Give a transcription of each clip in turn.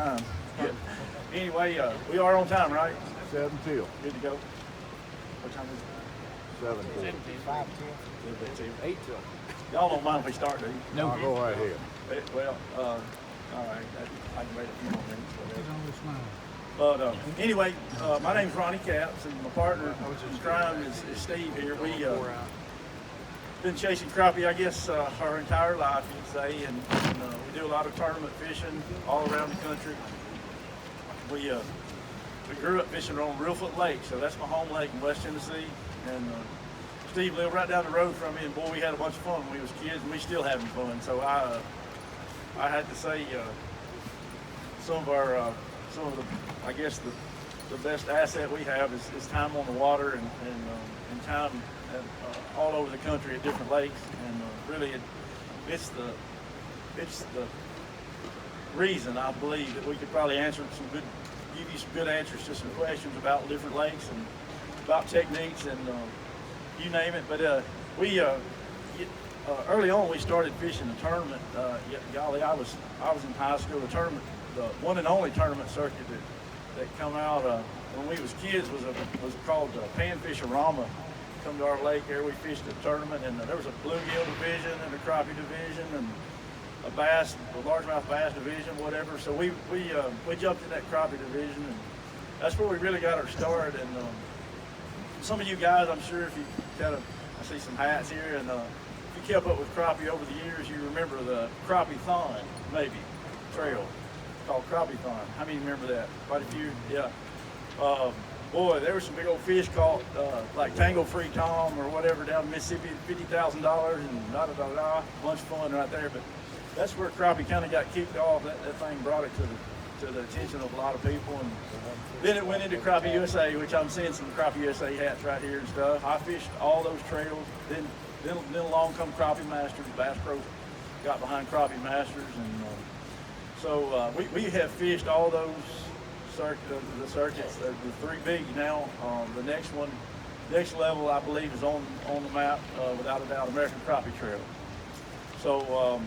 time. Anyway, we are on time, right? 7 till. Good to go. What time is it? 7 till. 5 till. 8 till. Y'all don't mind if we start, do you? No. I'll go right ahead. Well, all right. I can wait a few more minutes. But anyway, my name's Ronnie Capps, and my partner in crime is Steve here. We been chasing crappie, I guess, our entire life, you'd say, and we do a lot of tournament fishing all around the country. We grew up fishing on Reelfoot Lake, so that's my home lake in West Tennessee. And Steve lived right down the road from me, and boy, we had a bunch of fun when we was kids, and we still having fun. So I had to say some of the, I guess the best asset we have is time on the water and time all over the country at different lakes. And really, it's the reason I believe that we could probably give you some good answers to some questions about different lakes and about techniques and you name it. But we early on we started fishing the tournament. Golly, I was in high school. The tournament, the one and only tournament circuit that come out when we was kids was called Panfish-A-Rama. Come to our lake there, we fished a tournament, and there was a bluegill division and a crappie division and a largemouth bass division, whatever. So we jumped in that crappie division, and that's where we really got our start. And some of you guys, I'm sure, if you I see some hats here, and if you kept up with crappie over the years, you remember the Crappie-thon, maybe, trail called Crappie-thon. How many remember that? Quite a few, yeah. Boy, there were some big old fish caught, like Tango Free Tom or whatever down in Mississippi, $50,000 and da-da-da-da, bunch of fun right there. But that's where crappie kind of got kicked off. That thing brought it to the attention of a lot of people. And then it went into Crappie USA, which I'm seeing some Crappie USA hats right here and stuff. I fished all those trails. Then along come Crappie Masters. Bass Pro got behind Crappie Masters. And so we have fished all those the circuits. The three big now. The next level, I believe, is on the map, without a doubt, American Crappie Trail. So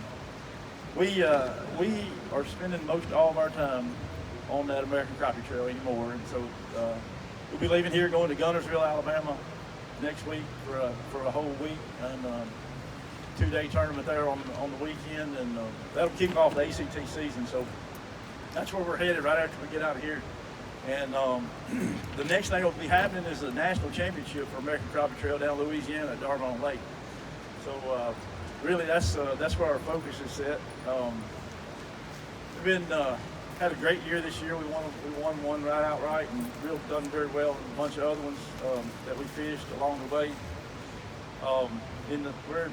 we are spending most all of our time on that American Crappie Trail anymore, and so we'll be leaving here, going to Guntersville, Alabama, next week for a whole week, and 2-day tournament there on the weekend, and that'll kick off the ACT season. So that's where we're headed right after we get out of here. And the next thing that will be happening is the national championship for American Crappie Trail down Louisiana at D'Arbonne Lake. So really, that's where our focus is set. We've had a great year this year. We won one right outright, and done very well in a bunch of other ones that we fished along the way. We're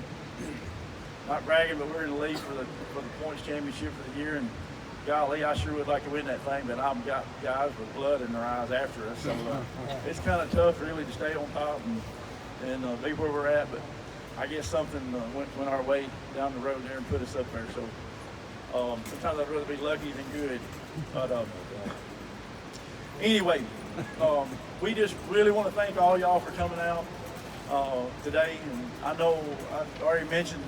not bragging, but we're in the lead for the points championship for the year. And golly, I sure would like to win that thing, but I've got guys with blood in their eyes after us. So it's kind of tough, really, to stay on top and be where we're at. But I guess something went our way down the road there and put us up there. So sometimes I'd rather be lucky than good. But anyway, we just really want to thank all y'all for coming out today. And I know I already mentioned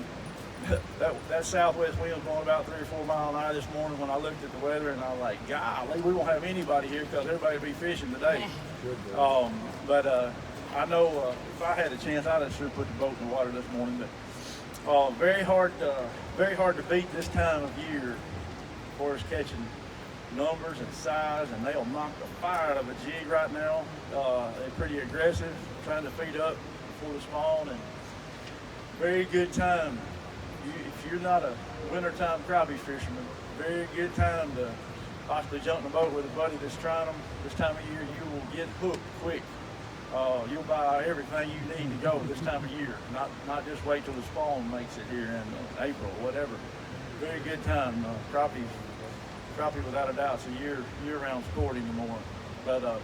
that southwest wind was blowing about 3 or 4 miles an hour this morning when I looked at the weather, and I was like, golly, we won't have anybody here because everybody will be fishing today. But I know if I had a chance, I'd have sure put the boat in the water this morning. But very hard to beat this time of year for us catching numbers and size, and they'll knock the fire out of a jig right now. They're pretty aggressive, trying to feed up before the spawn, and very good time. If you're not a wintertime crappie fisherman, very good time to possibly jump in the boat with a buddy that's trying them. This time of year, you will get hooked quick. You'll buy everything you need to go this time of year, not just wait till the spawn makes it here in April, whatever. Very good time. Crappie without a doubt, it's a year-round sport anymore. But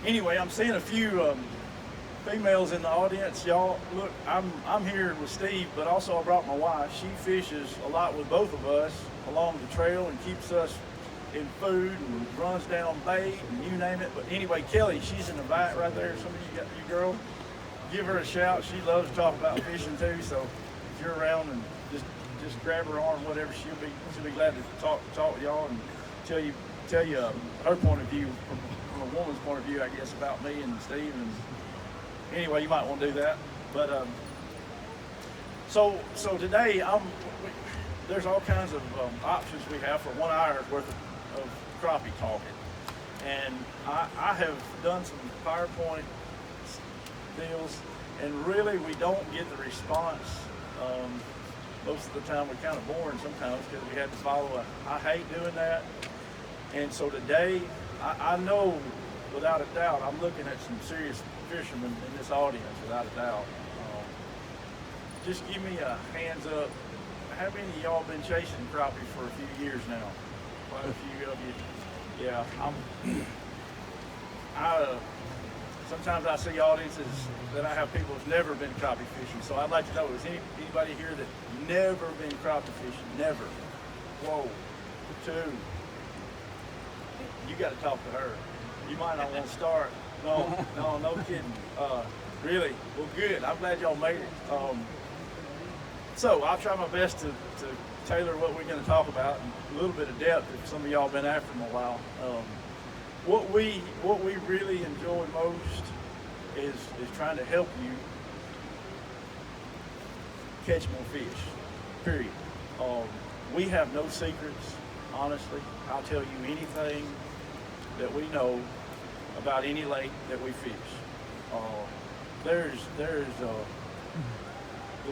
anyway, I'm seeing a few females in the audience. Y'all, look, I'm here with Steve, but also I brought my wife. She fishes a lot with both of us along the trail and keeps us in food and runs down bait and you name it. But anyway, Kelly, she's in the back right there. Some of you girl, give her a shout. She loves to talk about fishing too. So if you're around, and just just grab her arm, whatever. She'll be glad to talk with y'all and tell you her point of view from a woman's point of view, I guess, about me and Steve. And anyway, you might want to do that. But so today there's all kinds of options we have for 1 hour's worth of crappie talking. And I have done some PowerPoint deals, and really we don't get the response. Most of the time we're kind of boring sometimes because we have to follow I hate doing that. And so today, I know without a doubt, I'm looking at some serious fishermen in this audience, without a doubt. Just give me a hands up. How many of y'all been chasing crappie for a few years now? Quite a few of you. Yeah, sometimes I see audiences that I have people who've never been crappie fishing. So I'd like to know, is anybody here that never been crappie fishing? Never. Whoa. 2. You got to talk to her. You might not want to start. No kidding. Really? Well, good. I'm glad y'all made it. So I'll try my best to tailor what we're going to talk about in a little bit of depth if some of y'all been after them a while. What we really enjoy most is trying to help you catch more fish, period. We have no secrets, honestly. I'll tell you anything that we know about any lake that we fish. There's the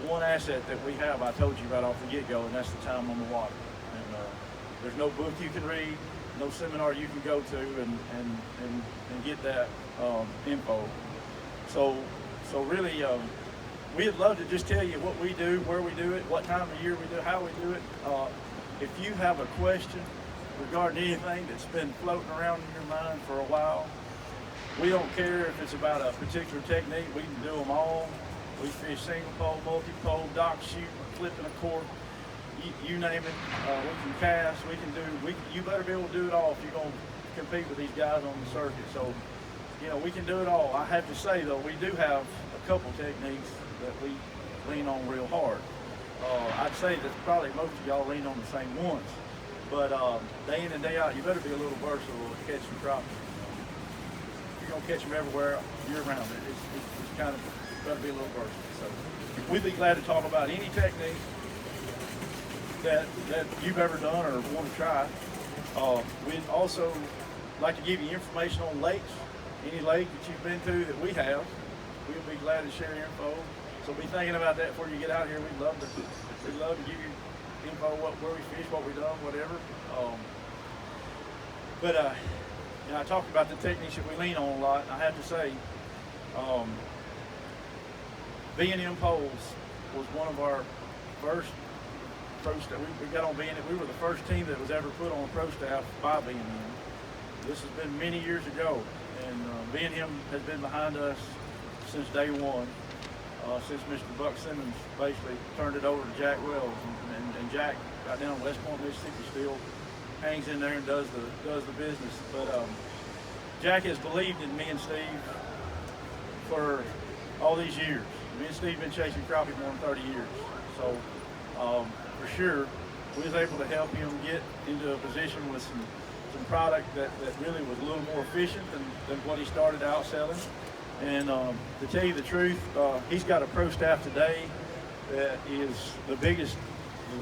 one asset that we have I told you about off the get-go, and that's the time on the water. And there's no book you can read, no seminar you can go to and get that info. So really, we'd love to just tell you what we do, where we do it, what time of year we do, how we do it. If you have a question regarding anything that's been floating around in your mind for a while, we don't care if it's about a particular technique. We can do them all. We fish single pole, multi-pole, dock shoot, flipping a cork, you name it. We can cast, you better be able to do it all if you're going to compete with these guys on the circuit. So, we can do it all. I have to say though, we do have a couple techniques that we lean on real hard. I'd say that probably most of y'all lean on the same ones, but day in and day out, you better be a little versatile to catch some crappie. You're going to catch them everywhere year round. It's kind of better be a little versatile. So we'd be glad to talk about any technique that you've ever done or want to try. We'd also like to give you information on lakes, any lake that you've been to that we have. We'd be glad to share info. So be thinking about that before you get out here. We'd love to give you info where we fish, what we've done, whatever. I talked about the techniques that we lean on a lot. And I have to say, B&M poles was one of our first pro staff. We got on B&M. We were the first team that was ever put on a pro staff by B&M. This has been many years ago, and B&M has been behind us since day one. Since Mr. Buck Simmons basically turned it over to Jack Wells, and Jack got down in West Point, Mississippi, still hangs in there and does the business. But Jack has believed in me and Steve for all these years. Me and Steve have been chasing crappie more than 30 years. So for sure, we was able to help him get into a position with some product that really was a little more efficient than what he started out selling. And to tell you the truth, he's got a pro staff today that is the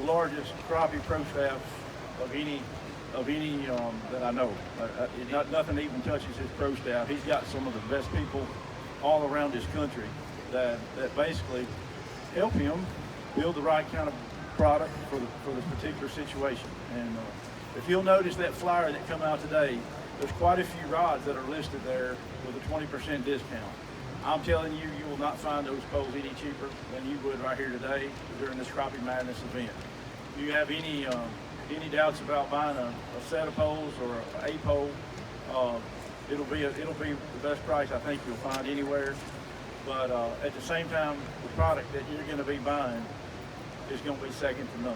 largest crappie pro staff of any that I know. Nothing even touches his pro staff. He's got some of the best people all around his country that basically help him build the right kind of product for the particular situation. And if you'll notice that flyer that come out today, there's quite a few rods that are listed there with a 20% discount. I'm telling you, you will not find those poles any cheaper than you would right here today during this Crappie Madness event. If you have any doubts about buying a set of poles or a pole, it'll be the best price I think you'll find anywhere. But at the same time, the product that you're going to be buying is going to be second to none.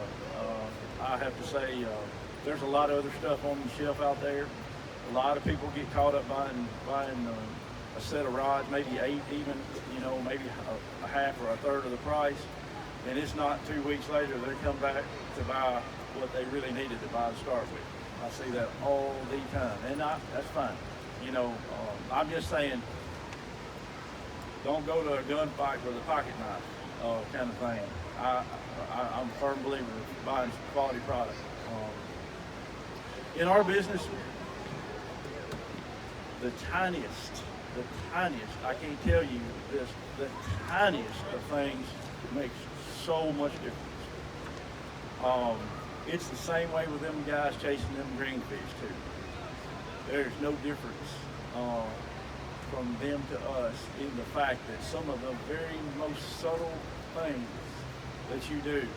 I have to say, there's a lot of other stuff on the shelf out there. A lot of people get caught up buying a set of rods, maybe 8 even, maybe a half or a third of the price. and it's not 2 weeks later they come back to buy what they really needed to buy to start with. I see that all the time, and that's fine. You know, I'm just saying, don't go to a gunfight with a pocket knife kind of thing. I'm a firm believer in buying quality product. In our business, the tiniest, I can't tell you this, the tiniest of things makes so much difference. It's the same way with them guys chasing them greenfish too. There's no difference from them to us in the fact that some of the very most subtle things that you do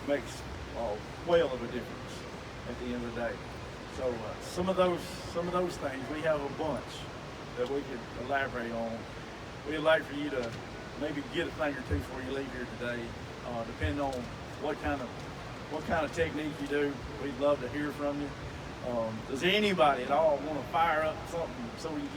makes a whale of a difference at the end of the day. So some of those things, we have a bunch that we could elaborate on. We'd like for you to maybe get a thing or two before you leave here today, depending on what kind of technique you do. We'd love to hear from you. Does anybody at all want to fire up something so you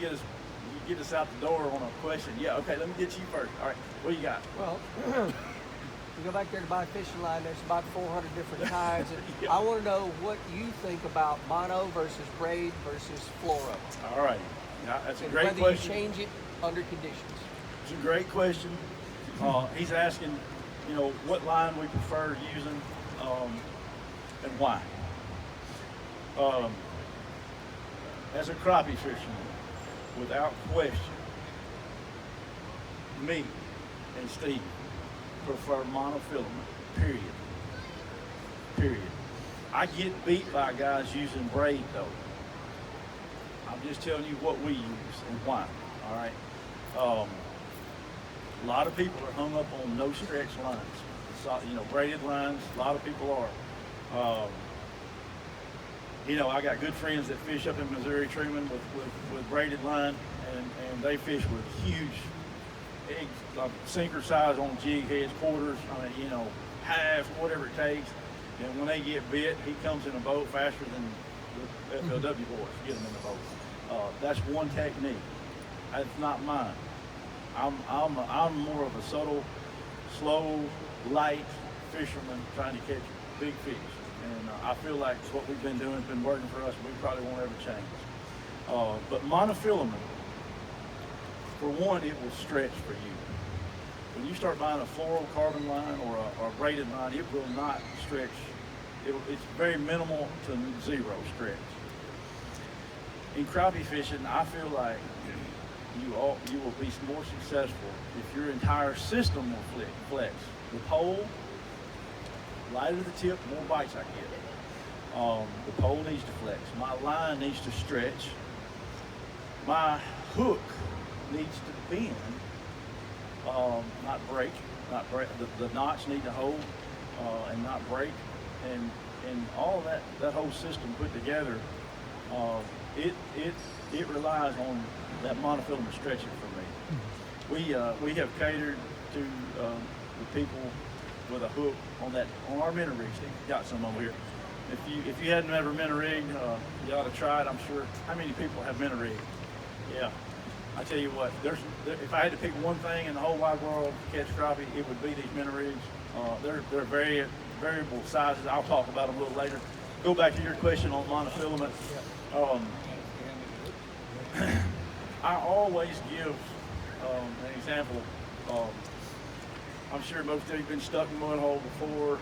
get us out the door on a question? Yeah, okay, let me get you first. All right, what you got? Well, you go back there to buy a fishing line, there's about 400 different kinds. And Yeah. I want to know what you think about mono versus braid versus fluoro. All right, now, that's a And great whether question. you change it under conditions. It's a great question. He's asking, you know, what line we prefer using and why. As a crappie fisherman, without question, me and Steve prefer monofilament, period. I get beat by guys using braid though. I'm just telling you what we use and why, all right? A lot of people are hung up on no stretch lines. So, you know, braided lines, a lot of people are. You know, I got good friends that fish up in Missouri Truman with braided line, and they fish with huge eggs, like sinker size on jig heads, quarters, I mean, you know, halves, whatever it takes. And when they get bit, he comes in a boat faster than the FLW boys get them in the boat. That's one technique. That's not mine. I'm more of a subtle, slow, light fisherman trying to catch big fish. And I feel like what we've been doing has been working for us, and we probably won't ever change. But monofilament, for one, it will stretch for you. When you start buying a fluorocarbon line or a braided line, it will not stretch. It's very minimal to zero stretch. In crappie fishing, I feel like you will be more successful if your entire system will flex. The pole, lighter the tip, more bites I get. The pole needs to flex. My line needs to stretch. My hook needs to bend, not break. The knots need to hold and not break. And all that whole system put together, it relies on that monofilament stretching for me. We have catered to the people with a hook on our minnow rigs. Got some over here. If you hadn't ever minnow rigged, you ought to try it. I'm sure. How many people have minnow rigged? Yeah. I tell you what, if I had to pick one thing in the whole wide world to catch crappie, it would be these minnow rigs. They're very variable sizes. I'll talk about them a little later. Go back to your question on monofilament. I always give an example. I'm sure most of you have been stuck in a mud hole before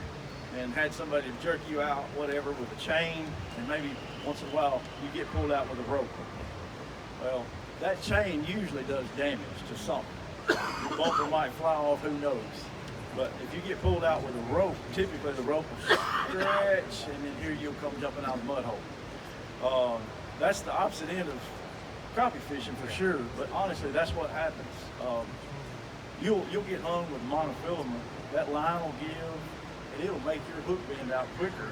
and had somebody jerk you out, whatever, with a chain, and maybe once in a while you get pulled out with a rope. Well, that chain usually does damage to something. Your bumper might fly off, who knows. But if you get pulled out with a rope, typically the rope will stretch, and then here you'll come jumping out of the mud hole. That's the opposite end of crappie fishing for sure, but honestly, that's what happens. You'll get hung with monofilament. That line will give, and it'll make your hook bend out quicker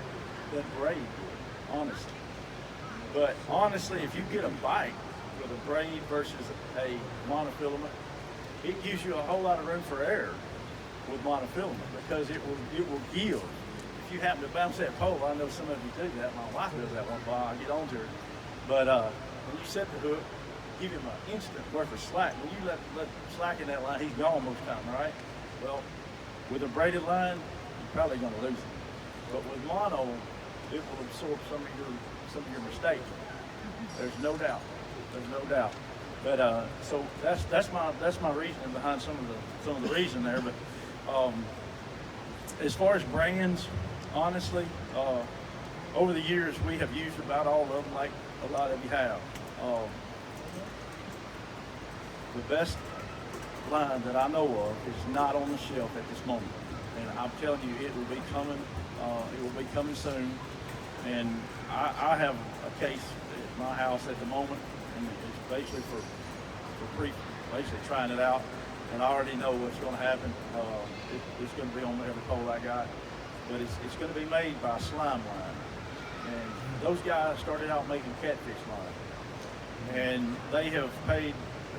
than braid would, honestly. But honestly, if you get a bite with a braid versus a monofilament, it gives you a whole lot of room for error with monofilament because it will give. If you happen to bounce that pole, I know some of you do that. My wife does that one while I get onto her. But when you set the hook, give him an instant worth of slack. When you let slack in that line, he's gone most of the time, right? Well, With a braided line, you're probably going to lose it. But with mono, it will absorb some of your mistakes. There's no doubt. There's no doubt. But so that's my reasoning behind some of the reason there. But as far as brands, honestly, over the years we have used about all of them, like a lot of you have. The best line that I know of is not on the shelf at this moment, and I'm telling you, it will be coming. It will be coming soon. And I have a case at my house at the moment, and it's basically for basically trying it out. And I already know what's going to happen. It's going to be on every pole I got, but it's going to be made by Slime Line. And those guys started out making catfish line, and they have paid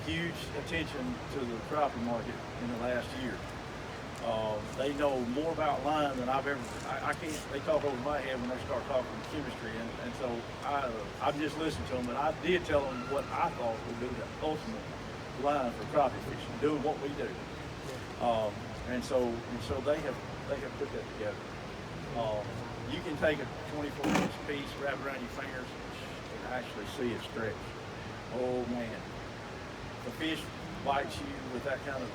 huge attention to the crappie market in the last year. They know more about line than I've ever. I can't. They talk over my head when they start talking chemistry, and so I've just listened to them. But I did tell them what I thought would be the ultimate line for crappie fishing, doing what we do. And so they have put that together. You can take a 24-inch piece, wrap it around your fingers, and actually see it stretch. Oh man, the fish bites you with that kind of.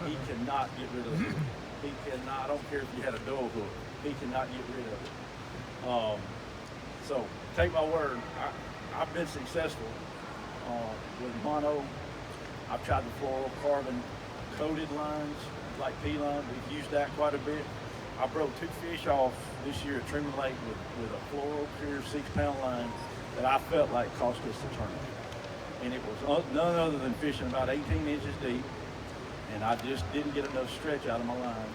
He cannot get rid of it. He cannot. I don't care if you had a dough hook. He cannot get rid of it. So take my word. I've been successful with mono. I've tried the fluorocarbon coated lines like P-line. We've used that quite a bit. I broke 2 fish off this year at Truman Lake with a fluoro clear 6-pound line that I felt like cost us the tournament. And it was none other than fishing about 18 inches deep. And I just didn't get enough stretch out of my line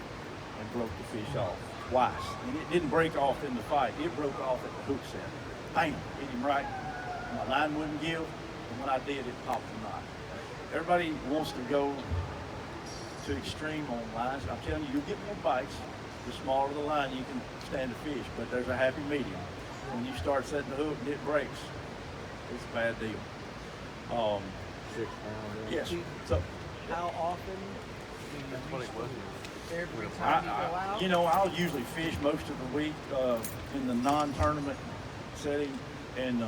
and broke the fish off twice. And it didn't break off in the fight. It broke off at the hook set. Bam, hit him right. My line wouldn't give, and when I did, it popped the knot. Everybody wants to go to extreme on lines. I'm telling you, you'll get more bites. The smaller the line, you can stand the fish, but there's a happy medium. When you start setting the hook and it breaks, it's a bad deal. 6 pounds. Yes. So, How often do you use it? Every time you go out? You know, I'll usually fish most of the week in the non-tournament setting, and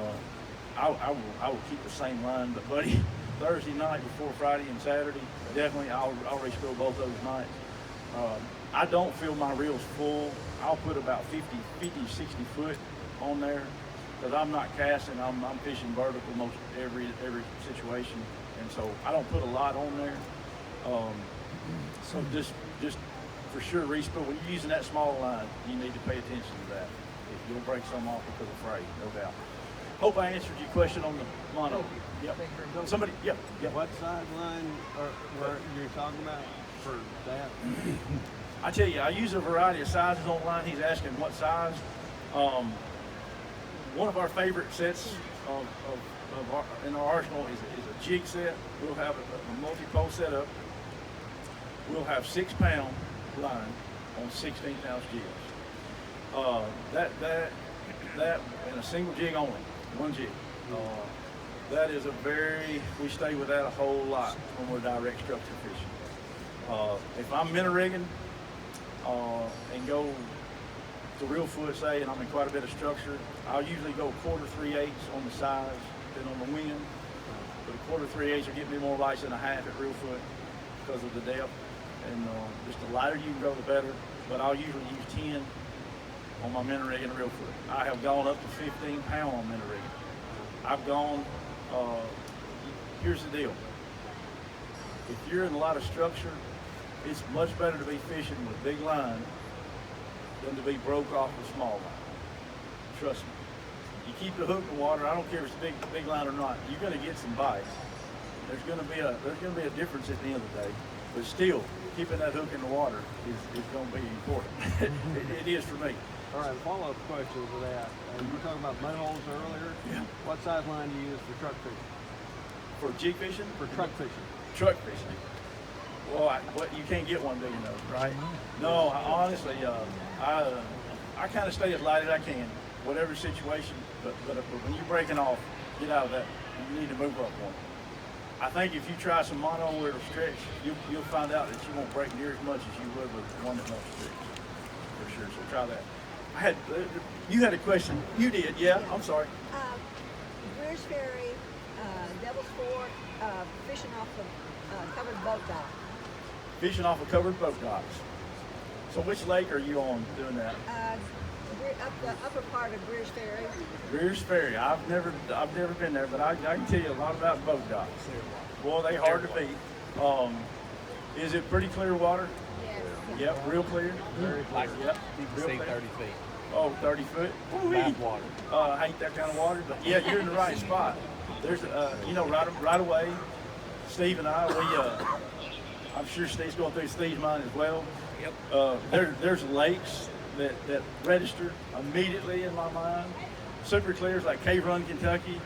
I will keep the same line. But buddy, Thursday night before Friday and Saturday, definitely I'll race fill both those nights. I don't fill my reels full. I'll put about 50, 60 foot on there because I'm not casting. I'm fishing vertical most every situation. And so I don't put a lot on there. So just for sure, respill. When you're using that small line, you need to pay attention to that. You'll break some off because of freight, no doubt. Hope I answered your question on the mono. Yep. Somebody, yep. What size line were you talking about for that? I tell you, I use a variety of sizes on line. He's asking what size. One of our favorite sets in our arsenal is a jig set. We'll have a multi-pole setup. We'll have 6-pound line on 16-ounce jigs. That and a single jig only, one jig. That is we stay with that a whole lot when we're direct structure fishing. If I'm minnow rigging and go to real foot, say, and I'm in quite a bit of structure, I'll usually go 1/4 3/8 on the size, depending on the wind. But 1/4 3/8 will get me more lights than a half at real foot because of the depth. And just the lighter you can go, the better. But I'll usually use 10 on my minnow rigging and real foot. I have gone up to 15-pound on minnow rigging. I've gone. Here's the deal. If you're in a lot of structure, it's much better to be fishing with big line than to be broke off with small line. Trust me. You keep the hook in the water. I don't care if it's big line or not. You're going to get some bites. There's going to be a difference at the end of the day. But still, keeping that hook in the water is going to be important. it is for me. All right, follow-up question to that. You were talking about mud holes earlier. Yeah. What size line do you use for truck fishing? For jig fishing? For truck fishing. Truck fishing. Well, you can't get one, do you know, right? No, honestly, I kind of stay as light as I can, whatever situation. But when you're breaking off, get out of that. You need to move up one. I think if you try some mono where it'll stretch, you'll find out that you won't break near as much as you would with one that won't stretch, for sure. So try that. You had a question. You did, yeah. I'm sorry. Greers Ferry, Devil's Fork, fishing off of covered boat dock. Fishing off of covered boat docks. So which lake are you on doing that? Up the upper part of Greers Ferry. Greers Ferry. I've never been there, but I can tell you a lot about boat docks. Boy, they hard to beat. Is it pretty clear water? Yes. Yep, real clear. Very like, Yep, you real can see clear. 30 feet. Oh, 30 foot. Bath water. I hate that kind of water, but yeah, you're in the right spot. There's, right away, Steve and I, I'm sure Steve's going through Steve's mind as well. Yep. There's lakes that register immediately in my mind. Super clears like Cave Run, Kentucky.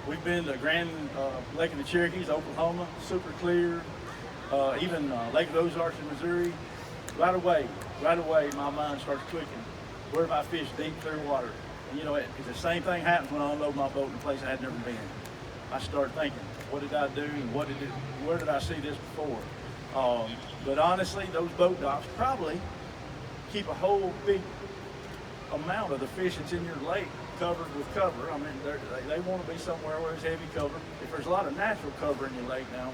We've been to Grand Lake of the Cherokees, Oklahoma. Super clear. Even Lake of the Ozarks in Missouri. Right away, my mind starts clicking. Where have I fished deep, clear water? And the same thing happens when I unload my boat in a place I had never been. I start thinking, what did I do and where did I see this before? But honestly, those boat docks probably keep a whole big amount of the fish that's in your lake covered with cover. I mean, they want to be somewhere where there's heavy cover. If there's a lot of natural cover in your lake now,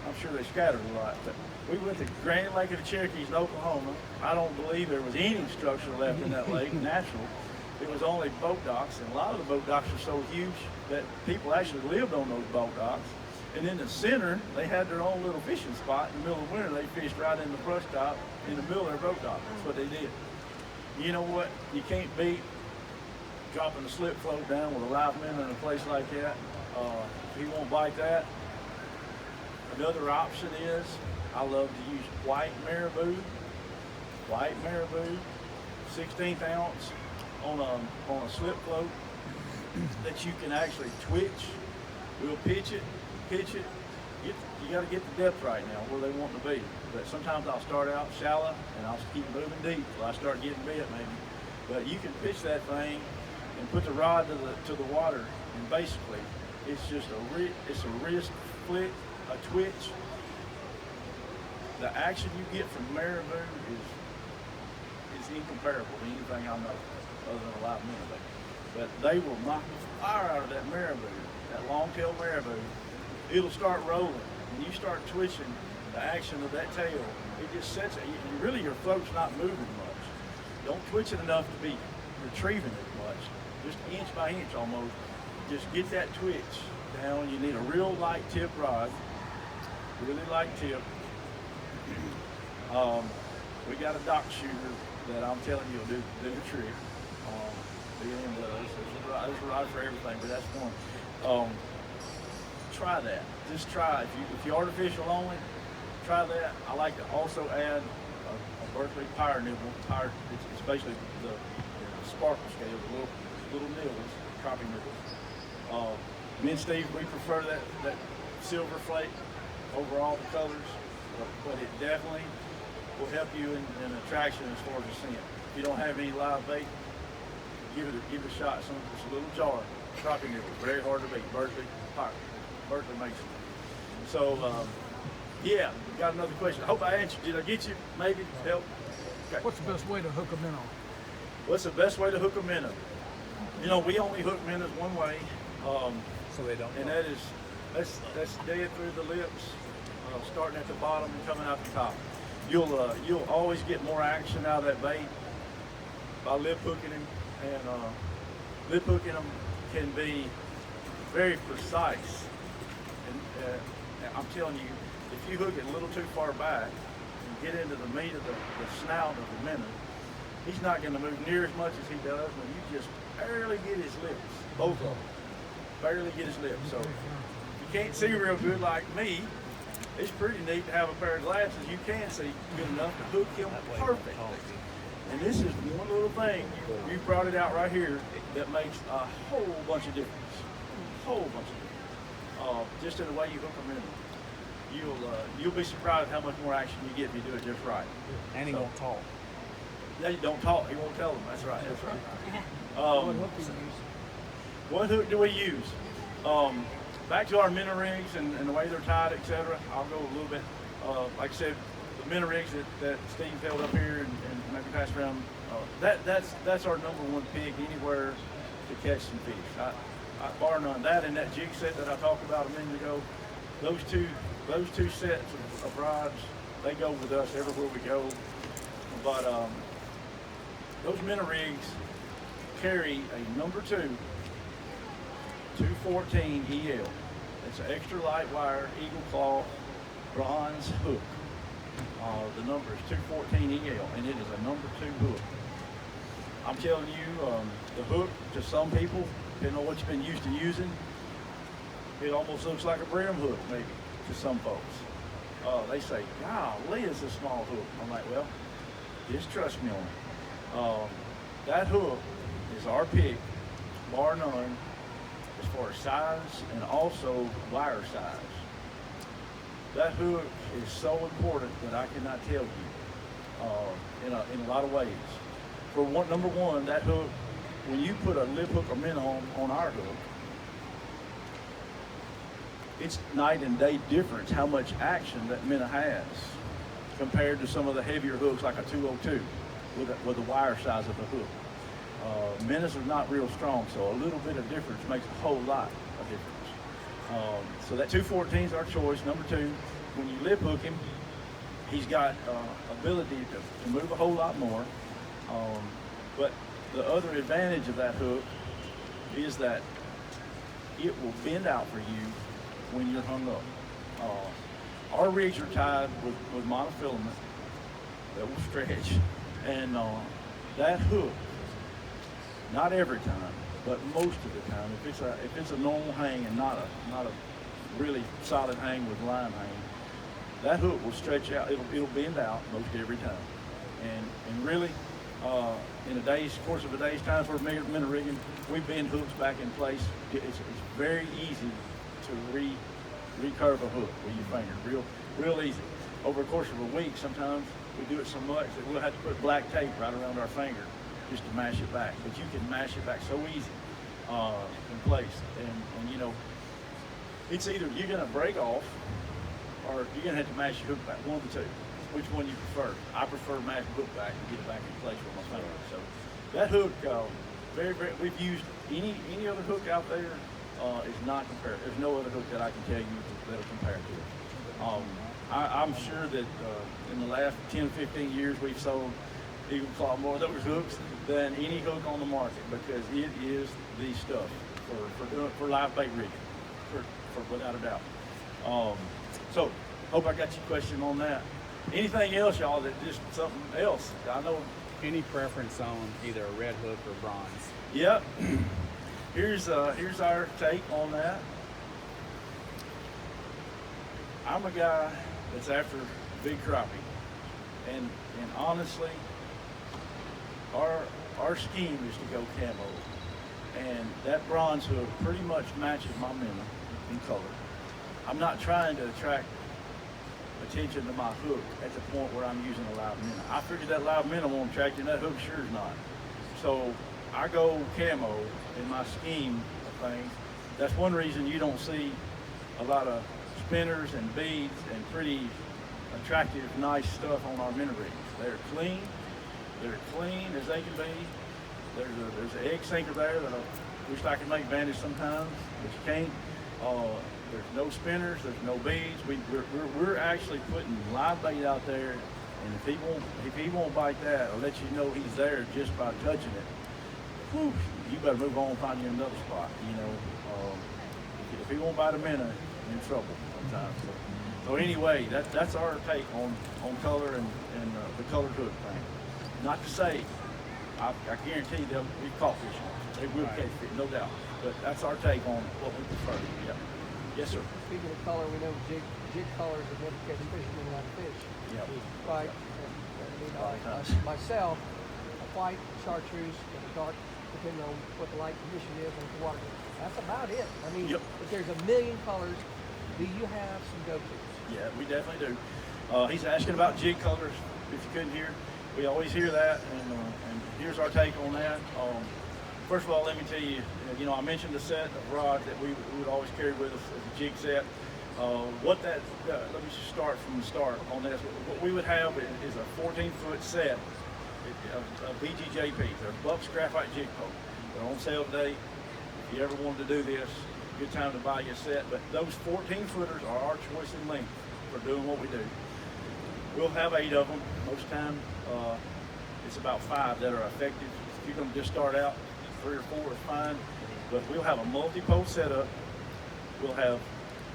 I'm sure they scattered a lot. But we went to Grand Lake of the Cherokees in Oklahoma. I don't believe there was any structure left in that lake, natural. It was only boat docks, and a lot of the boat docks are so huge that people actually lived on those boat docks. And in the center, they had their own little fishing spot. In the middle of winter, they fished right in the brush top in the middle of their boat dock. That's what they did. You know what? You can't beat dropping a slip float down with a live minnow in a place like that. If you won't bite that, another option is I love to use white marabou, 16th ounce on a slip float that you can actually twitch. We'll pitch it. You got to get the depth right now where they want to be. But sometimes I'll start out shallow and I'll keep moving deep till I start getting bit maybe. But you can pitch that thing and put the rod to the water, and basically it's just it's a wrist flick, a twitch. The action you get from marabou is incomparable to anything I know other than a live minnow. But they will knock the fire out of that marabou, that long-tailed marabou. It'll start rolling. When you start twitching, the action of that tail, it just sets it. Really, your float's not moving much. Don't twitch it enough to be retrieving it much. Just inch by inch almost. Just get that twitch down. You need a real light tip rod. Really light tip. We got a dock shooter that I'm telling you will do the trick. There's a rod for everything, but that's one. Try that. Just try. If you artificial only, try that. I like to also add a Berkeley Pyre nibble. It's basically the sparkle scale, the little nibbles, crappie nibbles. Me and Steve, we prefer that silver flake over all the colors, but it definitely will help you in attraction as far as the scent. If you don't have any live bait, give it a shot. It's a little jar, crappie nibble, very hard to beat. Berkeley Pyre. Berkeley makes it. So, yeah, got another question. I hope I answered. Did I get you? Maybe help? Okay. What's the best way to hook a minnow? What's the best way to hook a minnow? We only hook minnows one way. So they don't. And that's dead through the lips, starting at the bottom and coming out the top. You'll always get more action out of that bait by lip hooking him, and lip hooking them can be very precise. And I'm telling you, if you hook it a little too far back and get into the meat of the snout of the minnow, he's not going to move near as much as he does when you just barely get his lips, both of them, barely get his lips. So if you can't see real good like me, it's pretty neat to have a pair of glasses. You can see good enough to hook him perfectly. And this is one little thing, you brought it out right here, that makes a whole bunch of difference. Just in the way you hook them in. You'll be surprised how much more action you get if you do it just right. And he won't talk. Yeah, you don't talk. He won't tell them. That's right. What hook do you use? What hook do we use? back to our minnow rigs and the way they're tied, etc. I'll go a little bit, like I said, the minnow rigs that Steve held up here and maybe passed around. That's our number one pick anywhere to catch some fish. I bar none. That and that jig set that I talked about a minute ago, those two sets of rods, they go with us everywhere we go. But those minnow rigs carry a number 214 EL. It's an extra light wire Eagle Claw bronze hook. The number is 214 EL, and it is a number 2 hook. I'm telling you, the hook to some people, depending on what you've been used to using, it almost looks like a brim hook, maybe, to some folks. They say, golly, it's a small hook. I'm like, well, just trust me on it. That hook is our pick, bar none, as far as size and also wire size. That hook is so important that I cannot tell you in a lot of ways. For number one, that hook, when you put a lip hook or minnow on our hook, it's night and day difference how much action that minnow has compared to some of the heavier hooks like a 202 with the wire size of the hook. Minnows are not real strong, so a little bit of difference makes a whole lot of difference. So that 214 is our choice. Number 2, when you lip hook him, he's got ability to move a whole lot more. But the other advantage of that hook is that it will bend out for you when you're hung up. Our rigs are tied with monofilament that will stretch, and that hook, not every time, but most of the time, if it's a normal hang and not a really solid hang with line hang, that hook will stretch out. It'll bend out most every time, and really, in a day's course of a day's time for minnow rigging, we bend hooks back in place. It's very easy to recurve a hook with your finger, real easy. Over the course of a week, sometimes we do it so much that we'll have to put black tape right around our finger just to mash it back. But you can mash it back so easy in place, and you know, it's either you're gonna break off or you're gonna have to mash your hook back. One of the two. Which one you prefer? I prefer mash the hook back and get it back in place with my finger. So that hook, very. We've used any other hook out there is not compared. There's no other hook that I can tell you that'll compare to it. I'm sure that in the last 10 or 15 years we've sold Eagle Claw more of those hooks than any hook on the market, because it is the stuff for live bait rigging, for without a doubt. So hope I got your question on that. Anything else, y'all, that just something else? I know. Any preference on either a red hook or bronze? Yep. Here's our take on that. I'm a guy that's after big crappie, and honestly, our scheme is to go camo, and that bronze hook pretty much matches my minnow in color. I'm not trying to attract attention to my hook at the point where I'm using a live minnow. I figured that live minnow won't attract you, and that hook sure is not. So I go camo in my scheme of things. That's one reason you don't see a lot of spinners and beads and pretty attractive, nice stuff on our minnow rigs. They're clean as they can be. There's an egg sinker there that I wish I could make vanish sometimes, but you can't. There's no spinners, there's no beads. We're actually putting live bait out there, and if he won't bite that, I'll let you know he's there just by touching it. Whew, you better move on and find you another spot. You know, if he won't bite a minnow, you're in trouble sometimes. So anyway, that's our take on color and the colored hook thing. Not to say, I guarantee they'll be caught fish on it. They will catch fish, no doubt. But that's our take on what we prefer. Yeah. Yes, sir. Speaking of color, we know jig colors will never catch fish when they like fish. Yeah. Right. Myself, a white chartreuse and a dark, depending on what the light condition is and the water. That's about it. I mean, Yep. if there's a million colors, do you have some go-tos? Yeah, we definitely do. He's asking about jig colors, if you couldn't hear. We always hear that, and here's our take on that. first of all, let me tell you, you know, I mentioned the set of rods that we would always carry with us as a jig set. Let me just start from the start on this. What we would have is a 14-foot set of BGJPs. They're Bucks Graphite Jig Pole. They're on sale today. If you ever wanted to do this, good time to buy you a set. But those 14-footers are our choice in length for doing what we do. We'll have 8 of them. Most time, it's about 5 that are effective. If you're going to just start out, 3 or 4 is fine. But we'll have a multi-pole setup. We'll have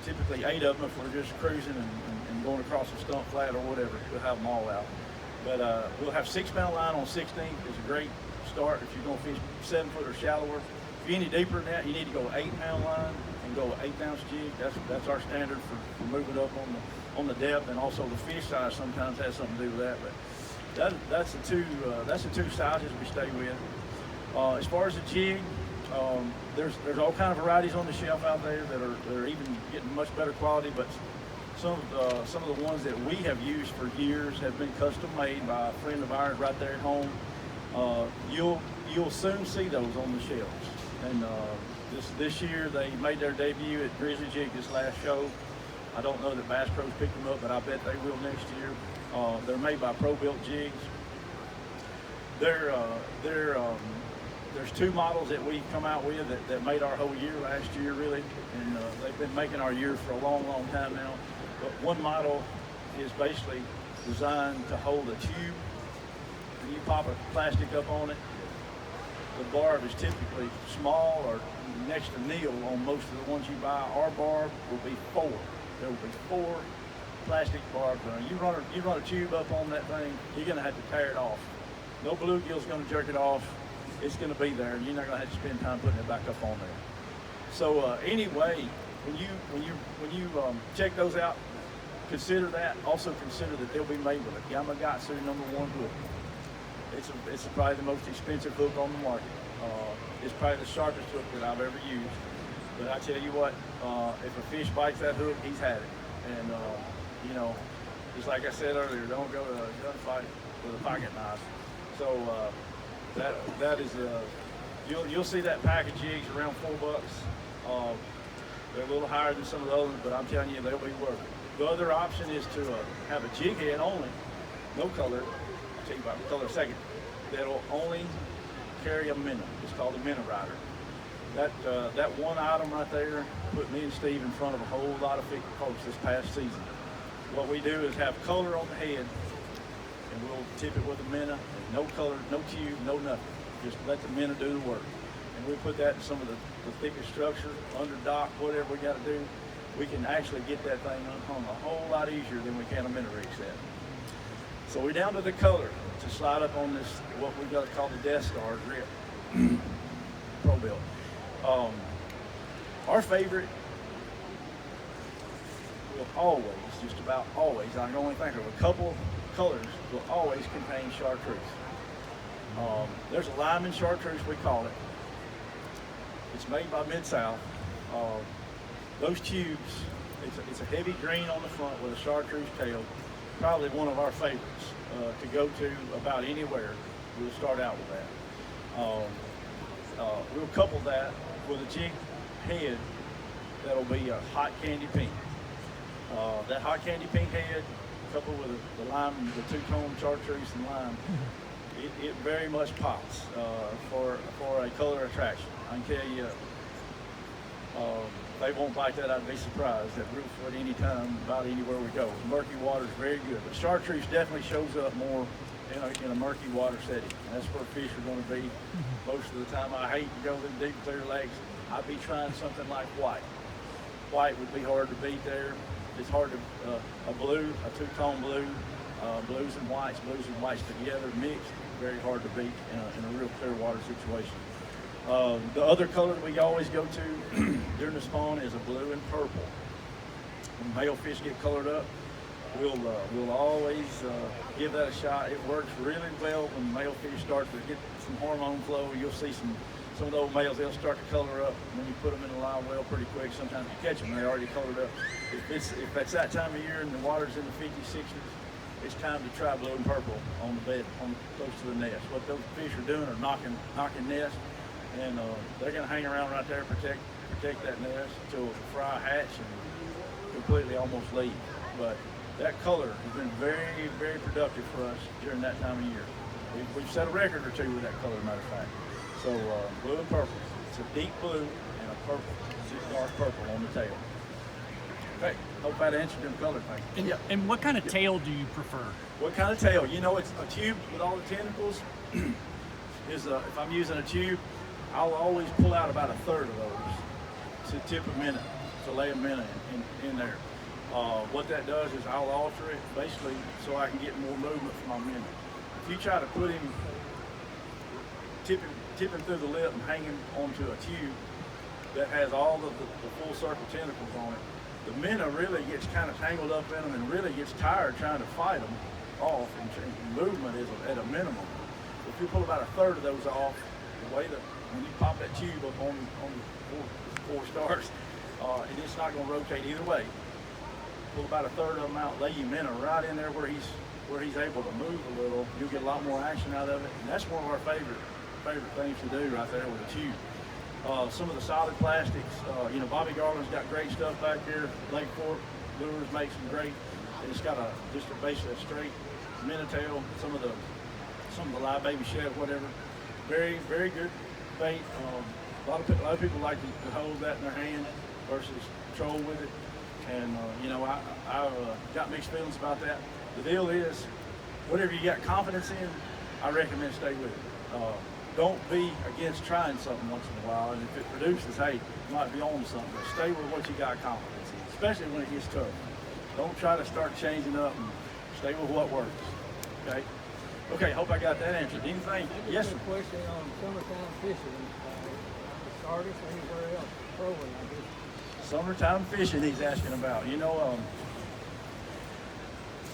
typically 8 of them if we're just cruising and going across a stump flat or whatever. We'll have them all out. But we'll have 6-pound line on 16. It's a great start if you're going to fish 7 foot or shallower. If you're any deeper than that, you need to go 8-pound line and go 1/8 ounce jig. That's our standard for moving up on the depth, and also the fish size sometimes has something to do with that. But that's the two sizes we stay with. As far as the jig, there's all kind of varieties on the shelf out there that are even getting much better quality. But some of the ones that we have used for years have been custom made by a friend of ours right there at home. You'll soon see those on the shelves. And this year they made their debut at Grizzly Jig this last show. I don't know that Bass Pro's picked them up, but I bet they will next year. They're made by Pro-Built Jigs. There's 2 models that we come out with that made our whole year last year, really, and they've been making our year for a long, long time now. But one model is basically designed to hold a tube, and you pop a plastic up on it. The barb is typically small or next to nil on most of the ones you buy. Our barb will be 4. There will be 4 plastic barbs. You run a tube up on that thing, you're going to have to tear it off. No bluegill's going to jerk it off. It's going to be there, and you're not going to have to spend time putting it back up on there. So anyway, when you check those out, consider that. Also consider that they'll be made with a Gamakatsu #1 hook. It's probably the most expensive hook on the market. It's probably the sharpest hook that I've ever used. But I tell you what, if a fish bites that hook, he's had it. And you know, just like I said earlier, don't go to a gunfight with a pocket knife. So that is you'll see that pack of jigs around $4. They're a little higher than some of the others, but I'm telling you, they'll be worth it. The other option is to have a jig head only, no color. I'll tell you about the color in a second. That'll only carry a minnow. It's called a minnow rider. That one item right there put me and Steve in front of a whole lot of folks this past season. What we do is have color on the head, and we'll tip it with a minnow. No color, no tube, no nothing. Just let the minnow do the work. And we put that in some of the thickest structure, under dock, whatever we got to do. We can actually get that thing unhung a whole lot easier than we can a minnow rig set. So we're down to the color to slide up on this, what we've got to call the Death Star grip, Pro-Built. Our favorite will always, just about always, I can only think of a couple colors, will always contain chartreuse. There's a Lyman chartreuse, we call it. It's made by Mid-South. Those tubes, it's a heavy green on the front with a chartreuse tail. Probably one of our favorites to go to about anywhere. We'll start out with that. We'll couple that with a jig head that'll be a hot candy pink. That hot candy pink head, coupled with the lime, the two-tone chartreuse and lime, it very much pops for a color attraction. I can tell you, they won't like that. I'd be surprised at Rootfoot any time, about anywhere we go. Murky water is very good, but chartreuse definitely shows up more in a murky water setting. And that's where fish are going to be most of the time. I hate to go to the deep clear lakes. I'd be trying something like white. White would be hard to beat there. It's hard to, a blue, a two-tone blue, blues and whites together mixed, very hard to beat in a real clear water situation. The other color that we always go to during the spawn is a blue and purple. When male fish get colored up, we'll always give that a shot. It works really well when male fish start to get some hormone flow. You'll see some of those males, they'll start to color up. When you put them in a live well pretty quick, sometimes you catch them, they're already colored up. If it's that time of year and the water's in the 50s, 60s, it's time to try blue and purple on the bed, close to the nest. What those fish are doing are knocking nests, and they're going to hang around right there, protect that nest until the fry hatch and completely almost leave. But that color has been very, very productive for us during that time of year. We've set a record or two with that color, matter of fact. So blue and purple. It's a deep blue and a purple, dark purple on the tail. Okay, hope that answered them color things. And what kind of tail do you prefer? What kind of tail? You know, it's a tube with all the tentacles. If I'm using a tube, I'll always pull out about a third of those to tip a minute, to lay a minute in there. What that does is I'll alter it basically so I can get more movement from my minute. If you try to put him, tip him through the lip and hang him onto a tube that has all of the full circle tentacles on it, the minnow really gets kind of tangled up in them and really gets tired trying to fight them off, and movement is at a minimum. If you pull about a third of those off, the way that when you pop that tube up on four stars, and it's not going to rotate either way. Pull about a third of them out, lay your minnow right in there where he's able to move a little. You'll get a lot more action out of it, and that's one of our favorite things to do right there with a tube. Some of the solid plastics, you know, Bobby Garland's got great stuff back here. Lake Fork Lures makes some great. It's got basically a straight minnow tail. Some of the live baby shad, whatever. Very, very good bait. A lot of people like to hold that in their hand versus troll with it. And you know, I got mixed feelings about that. The deal is, whatever you got confidence in, I recommend stay with it. Don't be against trying something once in a while, and if it produces, hey, you might be on to something, but stay with what you got confidence in, especially when it gets tough. Don't try to start changing up, and stay with what works, okay? Okay, hope I got that answered. Anything? Yes, sir. A question on summertime fishing, Sardis or anywhere else, trolling, I guess. Summertime fishing he's asking about. You know,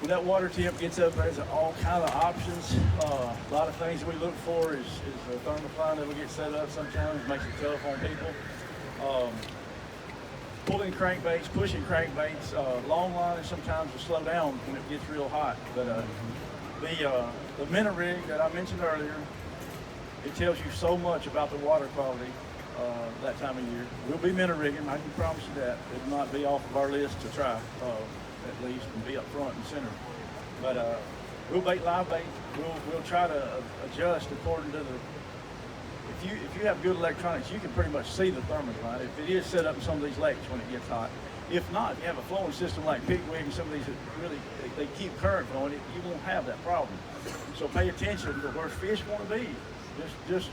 when that water temp gets up, there's all kind of options. A lot of things we look for is the thermocline that will get set up sometimes, makes it tough on people. Pulling crankbaits, pushing crankbaits, long lines sometimes will slow down when it gets real hot. But the minnow rig that I mentioned earlier, it tells you so much about the water quality that time of year. We'll be minnow rigging, I can promise you that. It will not be off of our list to try, at least, and be up front and center. But we'll bait live bait. We'll try to adjust according to the. If you have good electronics, you can pretty much see the thermocline. If it is set up in some of these lakes when it gets hot. If not, if you have a flowing system like Pigwig and some of these that really they keep current flowing, you won't have that problem. So pay attention to where fish want to be. Just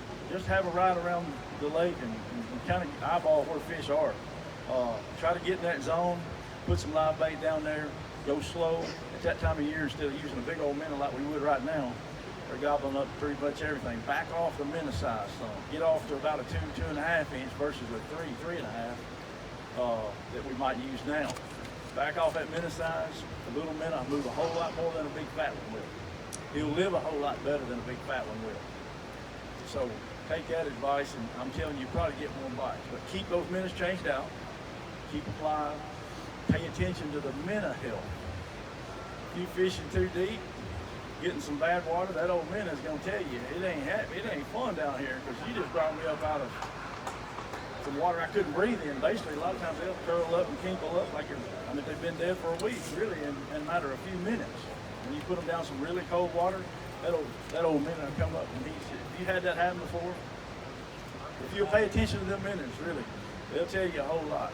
have a ride around the lake and kind of eyeball where fish are. Try to get in that zone. Put some live bait down there. Go slow. At that time of year, instead of using a big old minnow like we would right now, they're gobbling up pretty much everything. Back off the minnow size some. Get off to about a 2.5 inch versus a 3.5 that we might use now. Back off that minnow size. A little minnow move a whole lot more than a big fat one will. He'll live a whole lot better than a big fat one will. So take that advice, and I'm telling you, probably get more bites. But keep those minnows changed out. Keep applying. Pay attention to the minnow health. If you fishing too deep, getting some bad water, that old minnow is going to tell you it ain't happy, it ain't fun down here, because you just brought me up out of some water I couldn't breathe in. Basically, a lot of times they'll curl up and kinkle up like they've been dead for a week, really, in a matter of a few minutes. When you put them down some really cold water, that old minnow will come up, and if you had that happen before, if you'll pay attention to them minnows, really, they'll tell you a whole lot.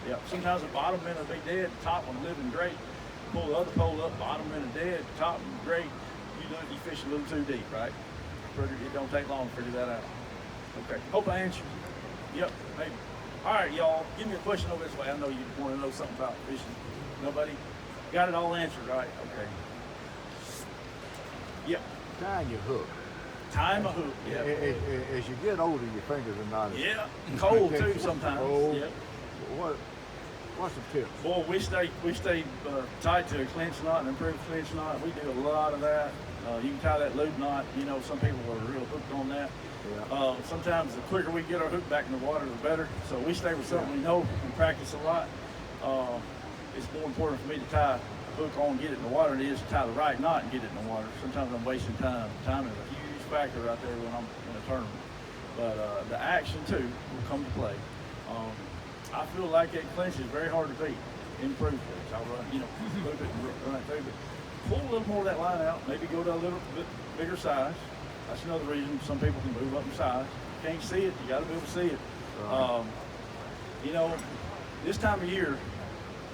Yeah, sometimes the bottom minnow will be dead, the top one living great. Pull the other pole up, bottom minnow dead, top one great. You fish a little too deep, right? It don't take long to figure that out. Okay, hope I answered you. Yep, maybe. All right, y'all, give me a question over this way. I know you want to know something about fishing. Nobody? Got it all answered, right? Okay. Yep. Tying your hook. Tying a hook, yeah. As you get older, your fingers are not as Yeah, cold too sometimes. Cold. Yep. What's the tip? Boy, we stay tight to a clinch knot, an improved clinch knot. We do a lot of that. You can tie that loop knot. You know, some people are real hooked on that. Yeah. Sometimes the quicker we get our hook back in the water, the better. So we stay with something we know and practice a lot. It's more important for me to tie a hook on and get it in the water than it is to tie the right knot and get it in the water. Sometimes I'm wasting time. Time is a huge factor right there when I'm in a tournament. But the action too will come to play. I feel like that clinch is very hard to beat in proof rigs. I'll run, move it and run it through, but pull a little more of that line out, maybe go to a little bit bigger size. That's another reason some people can move up in size. You can't see it, you gotta be able to see it. This time of year,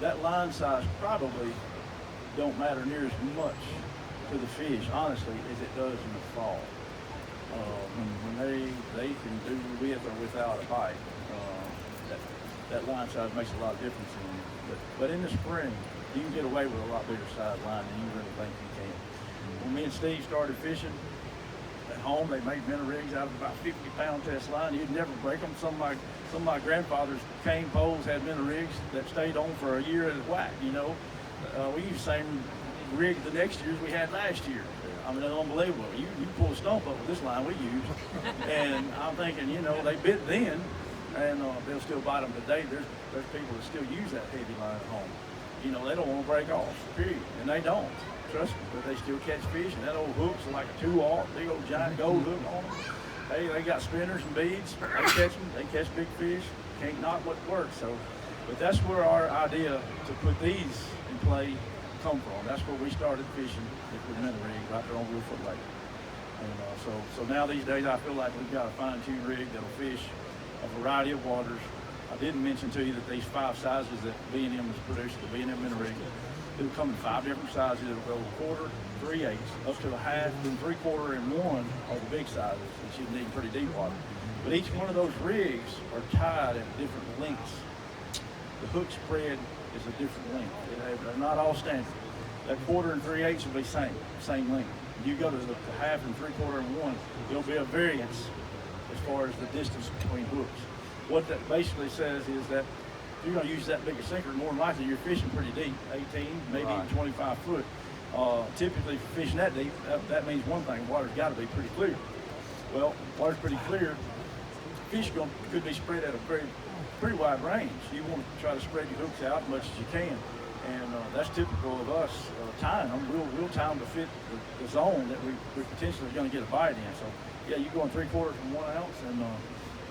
that line size probably don't matter near as much to the fish, honestly, as it does in the fall. When they can do with or without a bite, that line size makes a lot of difference in it. But in the spring, you can get away with a lot bigger size line than you really think you can. When me and Steve started fishing at home, they made minnow rigs out of about 50-pound test line. You'd never break them. Some of my grandfather's cane poles had minnow rigs that stayed on for a year at a whack. We used the same rig the next year as we had last year. I mean, it's unbelievable. You pull a stump up with this line we used, and I'm thinking, they bit then, and they'll still bite them today. There's people that still use that heavy line at home. They don't want to break off, period, and they don't. Trust me, but they still catch fish, and that old hook's like a 2-aught, big old giant gold hook on them. Hey, they got spinners and beads. They catch them. They catch big fish. Can't knock what works. But that's where our idea to put these in play come from. That's where we started fishing with minnow rigs right there on Woodfoot Lake. And so now these days I feel like we've got a fine-tuned rig that'll fish a variety of waters. I didn't mention to you that these 5 sizes that B&M has produced, the B&M minnow rig, it'll come in 5 different sizes. It'll go 1/4, 3/8, up to a 1/2, then 3/4 and 1 are the big sizes that you need pretty deep water. But each one of those rigs are tied at different lengths. The hook spread is a different length. They're not all standard. That 1/4 and 3/8 will be same length. You go to the 1/2 and 3/4 and 1, there'll be a variance as far as the distance between hooks. What that basically says is that if you're going to use that bigger sinker, more than likely you're fishing pretty deep, 18, maybe even 25 foot. Typically, if you're fishing that deep, that means one thing: water's got to be pretty clear. Well, water's pretty clear. Fish could be spread at a pretty wide range. You want to try to spread your hooks out as much as you can, and that's typical of us tying them. We'll tie them to fit the zone that we're potentially going to get a bite in. So, yeah, you're going 3/4 from 1 ounce and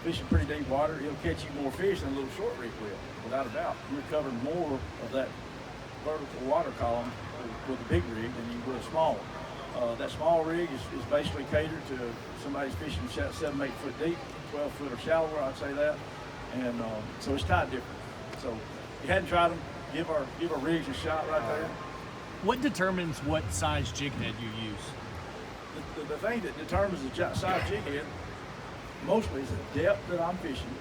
fishing pretty deep water. It'll catch you more fish than a little short rig will, without a doubt. You're covering more of that vertical water column with a big rig than you would a small one. That small rig is basically catered to somebody's fishing 7, 8 foot deep, 12 foot or shallower, I'd say that. And so it's tied different. So if you hadn't tried them, give our rigs a shot right there. What determines what size jig head you use? The thing that determines the size jig head mostly is the depth that I'm fishing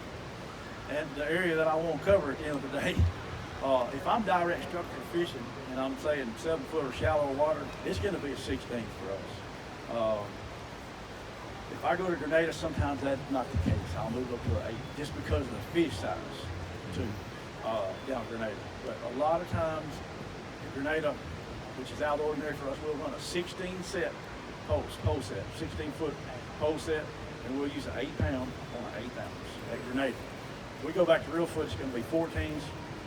and the area that I want to cover at the end of the day. If I'm direct structural fishing and I'm saying 7 foot or shallow water, it's going to be a 16 for us. If I go to Grenada, sometimes that's not the case. I'll move up to an 8 just because of the fish size too down at Grenada. But a lot of times at Grenada, which is out of the ordinary for us, we'll run a 16 set pole set, 16 foot pole set, and we'll use an 8 pound on an 8 ounce at Grenada. If we go back to real foot, it's going to be 14s,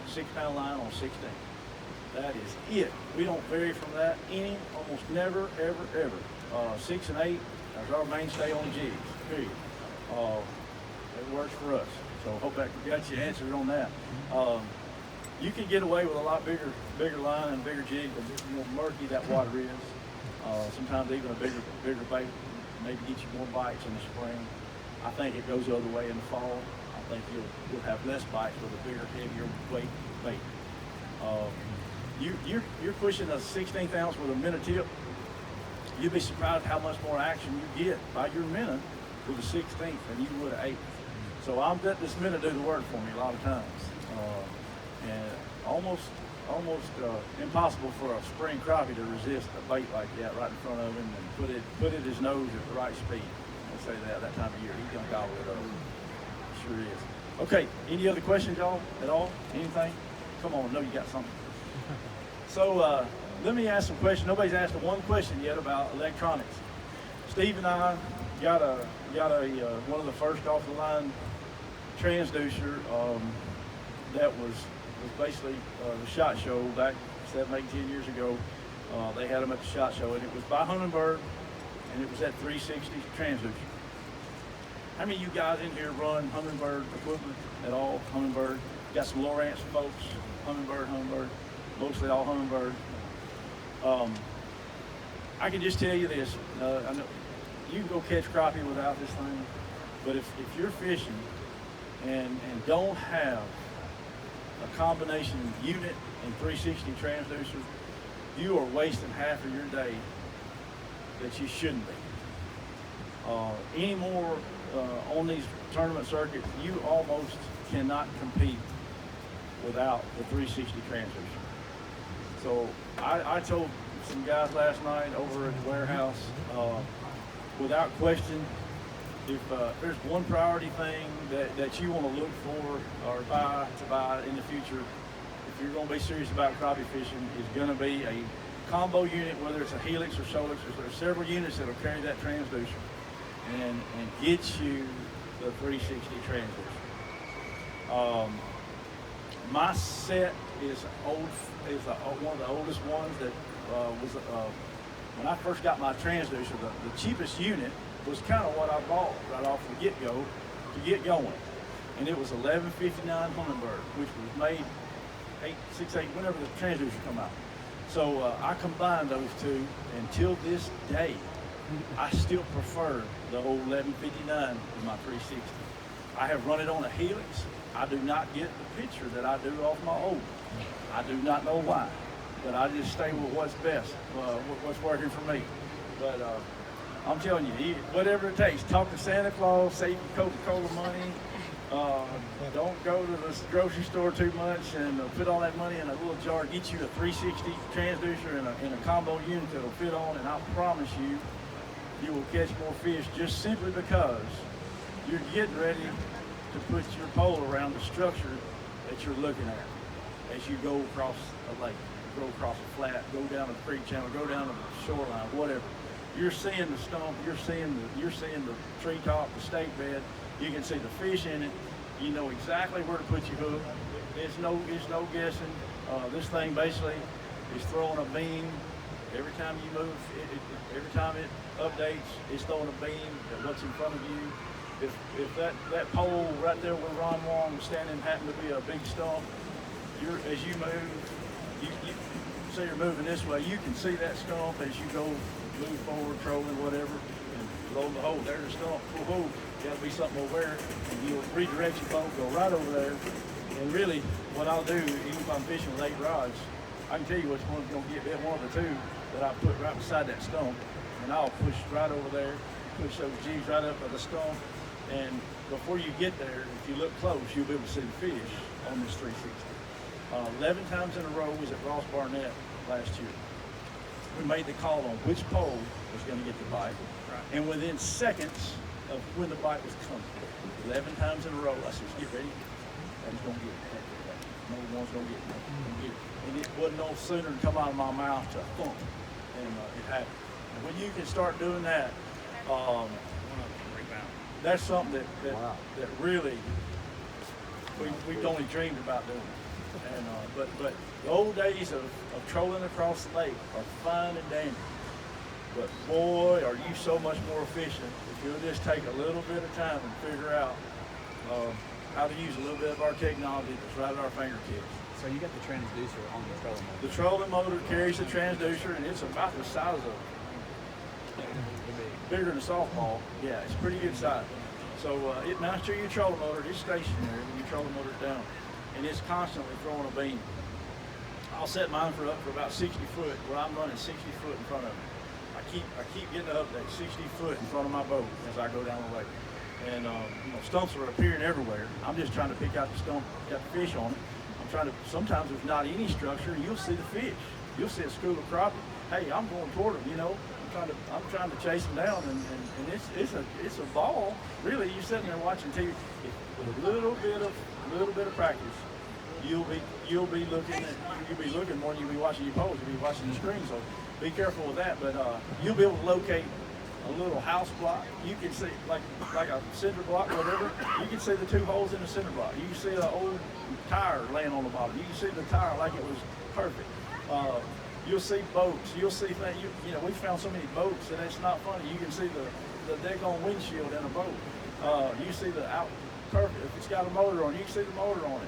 6 pound line on 16. That is it. We don't vary from that almost never, ever. 6 and 8 is our mainstay on jigs, period. It works for us. So I hope that got you answered on that. You can get away with a lot bigger line and bigger jig, the more murky that water is. Sometimes even a bigger bait maybe get you more bites in the spring. I think it goes the other way in the fall. I think you'll have less bites with a bigger, heavier weight bait. You're pushing a 16th ounce with a minnow tip. You'd be surprised how much more action you get by your minnow with a 16th than you would an 8th. So I'm letting this minnow do the work for me a lot of times. And almost impossible for a spring crappie to resist a bait like that right in front of him and put it his nose at the right speed. I'll say that time of year. He's gonna gobble it up. Sure is. Okay, any other questions, y'all, at all? Anything? Come on, I know you got something. So let me ask some questions. Nobody's asked one question yet about electronics. Steve and I got a one of the first off the line transducer that was basically the SHOT Show back 7, 8, 10 years ago. They had them at the SHOT Show, and it was by Huntingburg, and it was that 360 transducer. How many of you guys in here run Humminbird equipment at all? Humminbird. Got some Lowrance folks. Humminbird. Mostly all Humminbird. I can just tell you this. I know you can go catch crappie without this thing, but if you're fishing and don't have a combination unit and 360 transducer, you are wasting half of your day that you shouldn't be. Anymore on these tournament circuits, you almost cannot compete without the 360 transducer. So I told some guys last night over at the warehouse, without question, if there's one priority thing that you want to look for or buy in the future, if you're going to be serious about crappie fishing, is going to be a combo unit, whether it's a Helix or Solix. There's several units that'll carry that transducer and get you the 360 transducer. My set is one of the oldest ones that was when I first got my transducer. The cheapest unit was kind of what I bought right off the get-go to get going, and it was 1159 Humminbird, which was made 868 whenever the transducer come out. So I combined those two, and till this day, I still prefer the old 1159 to my 360. I have run it on a Helix. I do not get the picture that I do off my old. I do not know why, but I just stay with what's best, what's working for me. But I'm telling you, whatever it takes, talk to Santa Claus, save you Coca-Cola money. Don't go to the grocery store too much and put all that money in a little jar. Get you a 360 transducer and a combo unit that'll fit on, and I promise you, you will catch more fish just simply because you're getting ready to put your pole around the structure that you're looking at as you go across a lake, go across a flat, go down a creek channel, go down a shoreline, whatever. You're seeing the stump, you're seeing the treetop, the stake bed. You can see the fish in it. You know exactly where to put your hook. It's no guessing. This thing basically is throwing a beam every time you move. Every time it updates, it's throwing a beam at what's in front of you. If that pole right there where Ron Wong was standing happened to be a big stump, as you move, you say you're moving this way, you can see that stump as you move forward, trolling, whatever, and load the hole. There's a stump. Whoa, got to be something over there, and you'll redirect your boat, go right over there. And really, what I'll do, even if I'm fishing with 8 rods, I can tell you which one's going to get one of the two that I put right beside that stump, and I'll push right over there, push those jigs right up at the stump, and before you get there, if you look close, you'll be able to see the fish on this 360. 11 times in a row was at Ross Barnett last year. We made the call on which pole was going to get the bite, and within seconds of when the bite was coming, 11 times in a row, I said, get ready, and it's going to get it. No one's going to get it. And it wasn't no sooner than come out of my mouth to thump, and it happened. And when you can start doing that, that's something that really we've only dreamed about doing. And but the old days of trolling across the lake are fine and dandy. But boy, are you so much more efficient if you'll just take a little bit of time and figure out how to use a little bit of our technology that's right at our fingertips. So you got the transducer on the trolling motor. The trolling motor carries the transducer, and it's about the size of bigger than a softball. Yeah, it's a pretty good size. So it mounts to your trolling motor. It's stationary when your trolling motor's down, and it's constantly throwing a beam. I'll set mine for about 60 foot, where I'm running 60 foot in front of it. I keep getting up that 60 foot in front of my boat as I go down the lake. And stumps are appearing everywhere. I'm just trying to pick out the stump, got the fish on it. Sometimes there's not any structure, and you'll see the fish. You'll see a school of crappie. Hey, I'm going toward them, I'm trying to chase them down, and it's a ball. Really, you're sitting there watching TV. With a little bit of practice, you'll be looking more than you'll be watching your poles. You'll be watching the screen. So be careful with that. But you'll be able to locate a little house block. You can see like a cinder block, whatever. You can see the 2 holes in the cinder block. You can see an old tire laying on the bottom. You can see the tire like it was perfect. You'll see boats. You'll see things. We found so many boats that it's not funny. You can see the deck on windshield in a boat. You see the out curve, if it's got a motor on it, you can see the motor on it.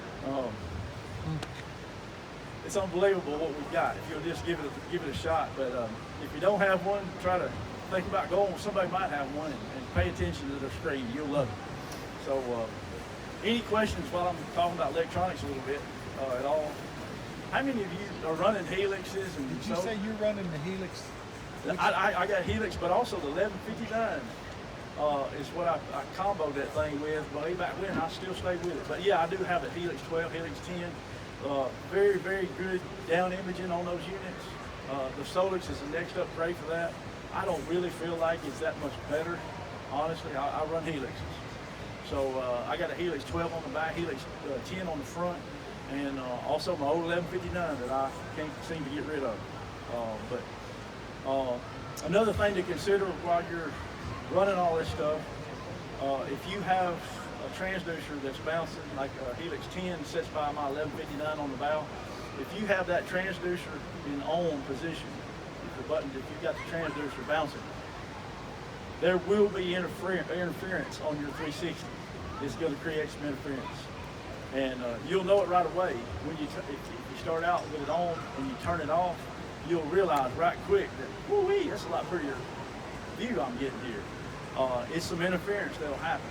It's unbelievable what we've got if you'll just give it a shot. But if you don't have one, try to think about going. Somebody might have one, and pay attention to the screen. You'll love it. So, any questions while I'm talking about electronics a little bit at all? How many of you are running Helixes? And Did you say you're running the Helix? I got Helix, but also the 1159 is what I comboed that thing with. Way back when, I still stayed with it. But yeah, I do have a Helix 12, Helix 10. Very, very good down imaging on those units. The Solix is the next upgrade for that. I don't really feel like it's that much better. Honestly, I run Helixes. So I got a Helix 12 on the back, Helix 10 on the front, and also my old 1159 that I can't seem to get rid of. Another thing to consider while you're running all this stuff, if you have a transducer that's bouncing, like a Helix 10 sits by my 1159 on the bow, if you have that transducer in on position, if you've got the transducer bouncing, there will be interference on your 360. It's going to create some interference. And you'll know it right away. When if you start out with it on and you turn it off, you'll realize right quick that, whoo-wee, that's a lot prettier view I'm getting here. It's some interference that'll happen,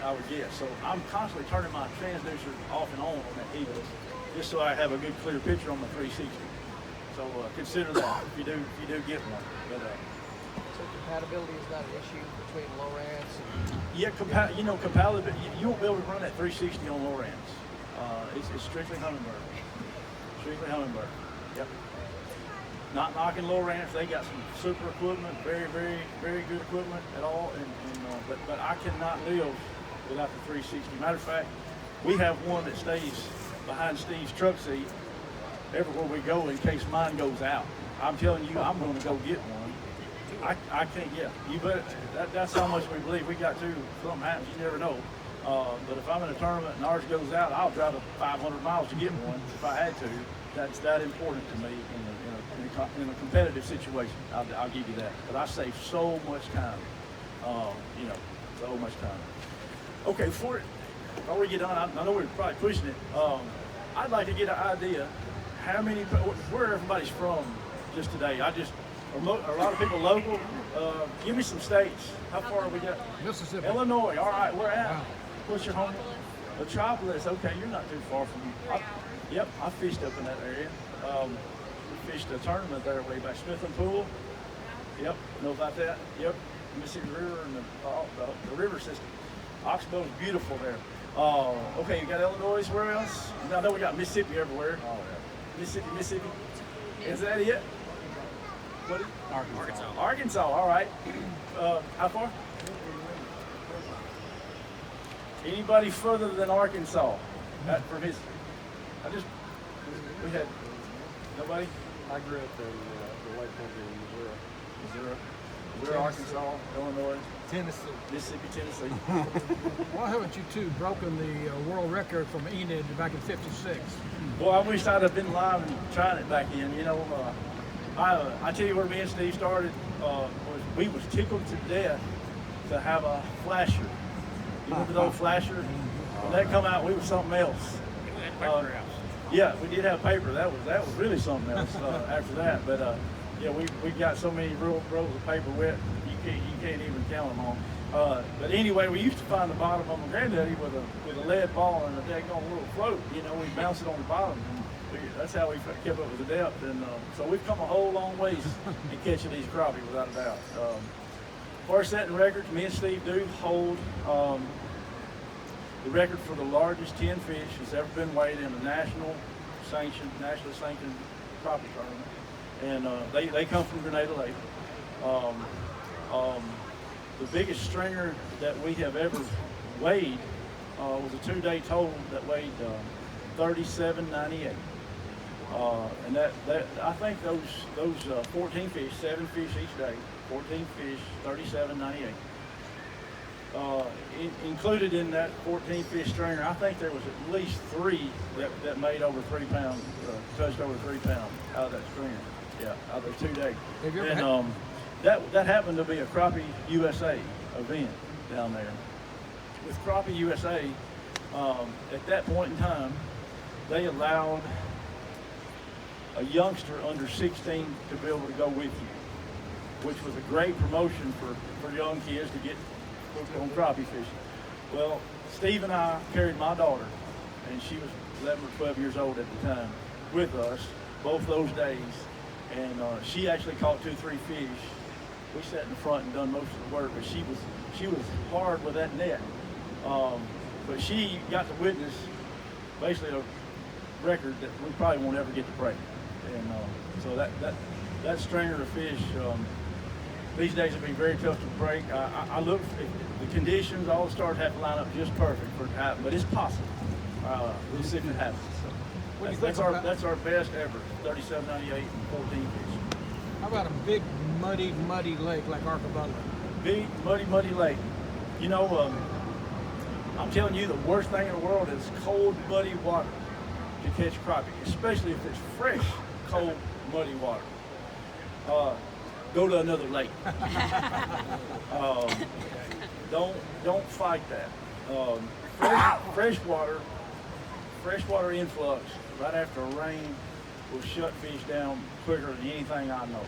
I would guess. So I'm constantly turning my transducer off and on that Helix, just so I have a good clear picture on my 360. So consider that if you do get one. But, So compatibility is not an issue between Lowrance and... yeah, compatibility. You won't be able to run that 360 on Lowrance. It's strictly Humminbird. Strictly Humminbird. Yep. Not knocking Lowrance. They got some super equipment, very, very, very good equipment at all. But I cannot live without the 360. Matter of fact, we have one that stays behind Steve's truck seat everywhere we go in case mine goes out. I'm telling you, I'm going to go get one. I can't get. You bet. That's how much we believe. We got to. Something happens, you never know. But if I'm in a tournament and ours goes out, I'll drive 500 miles to get one if I had to. That's that important to me in a competitive situation. I'll give you that. But I save so much time. So much time. Okay, before we get on, I know we're probably pushing it. I'd like to get an idea where everybody's from just today. A lot of people local. Give me some states. How far have we got? Mississippi. Illinois. All right, where at? Wow. What's your home? Metropolis. Okay, you're not too far from me. Yep, I fished up in that area. We fished a tournament there way back Smith and Pool. Yep, know about that. Yep, Mississippi River and the river system. Oxbow's beautiful there. Okay, you got Illinois. Where else? I know we got Mississippi everywhere. Oh yeah. Mississippi. Is that it? What is Arkansas. Arkansas, all right. How far? Anybody further than Arkansas? From his, we had, nobody? I grew up in the Lake Country in Missouri, Arkansas, Illinois, Tennessee. Mississippi, Tennessee. Why haven't you two broken the world record from Enid back in '56? Boy, I wish I'd have been live and trying it back then. I tell you where me and Steve started, we was tickled to death to have a flasher. You remember the old flasher? When that come out, we was something else. Yeah, we did have paper. That was really something else after that. But yeah, we got so many rolls of paper wet, you can't even count them all. But anyway, we used to find the bottom of my granddaddy with a lead ball and a daggone little float. We bounce it on the bottom. That's how we kept up with the depth, and so we've come a whole long ways in catching these crappie, without a doubt. For setting records, me and Steve do hold the record for the largest 10 fish that's ever been weighed in a nationally sanctioned crappie tournament, and they come from Grenada Lake. The biggest stringer that we have ever weighed was a 2-day total that weighed 37.98. And that I think those 14 fish, 7 fish each day, 14 fish, 37.98. Included in that 14 fish stringer, I think there was at least 3 that made over 3 pounds, touched over 3 pounds out of that stringer. Yeah, out of the 2 days. Have you ever And that happened to be a Crappie USA event down there. with Crappie USA, at that point in time, they allowed a youngster under 16 to be able to go with you, which was a great promotion for young kids to get hooked on crappie fishing. Well, Steve and I carried my daughter, and she was 11 or 12 years old at the time, with us both those days, and she actually caught 2-3 fish. We sat in the front and done most of the work, but she was hard with that net. But she got to witness basically a record that we probably won't ever get to break. And so that stringer of fish these days have been very tough to break. I look at the conditions, all the stars have to line up just perfect for it to happen, but it's possible. We'll see if it happens. So that's our best ever, 37.98 and 14 fish. How about a big, muddy lake like Arcabella? Big, muddy lake. You know, I'm telling you, the worst thing in the world is cold, muddy water to catch crappie, especially if it's fresh, cold, muddy water. Go to another lake. Don't fight that. Freshwater influx right after a rain will shut fish down quicker than anything I know.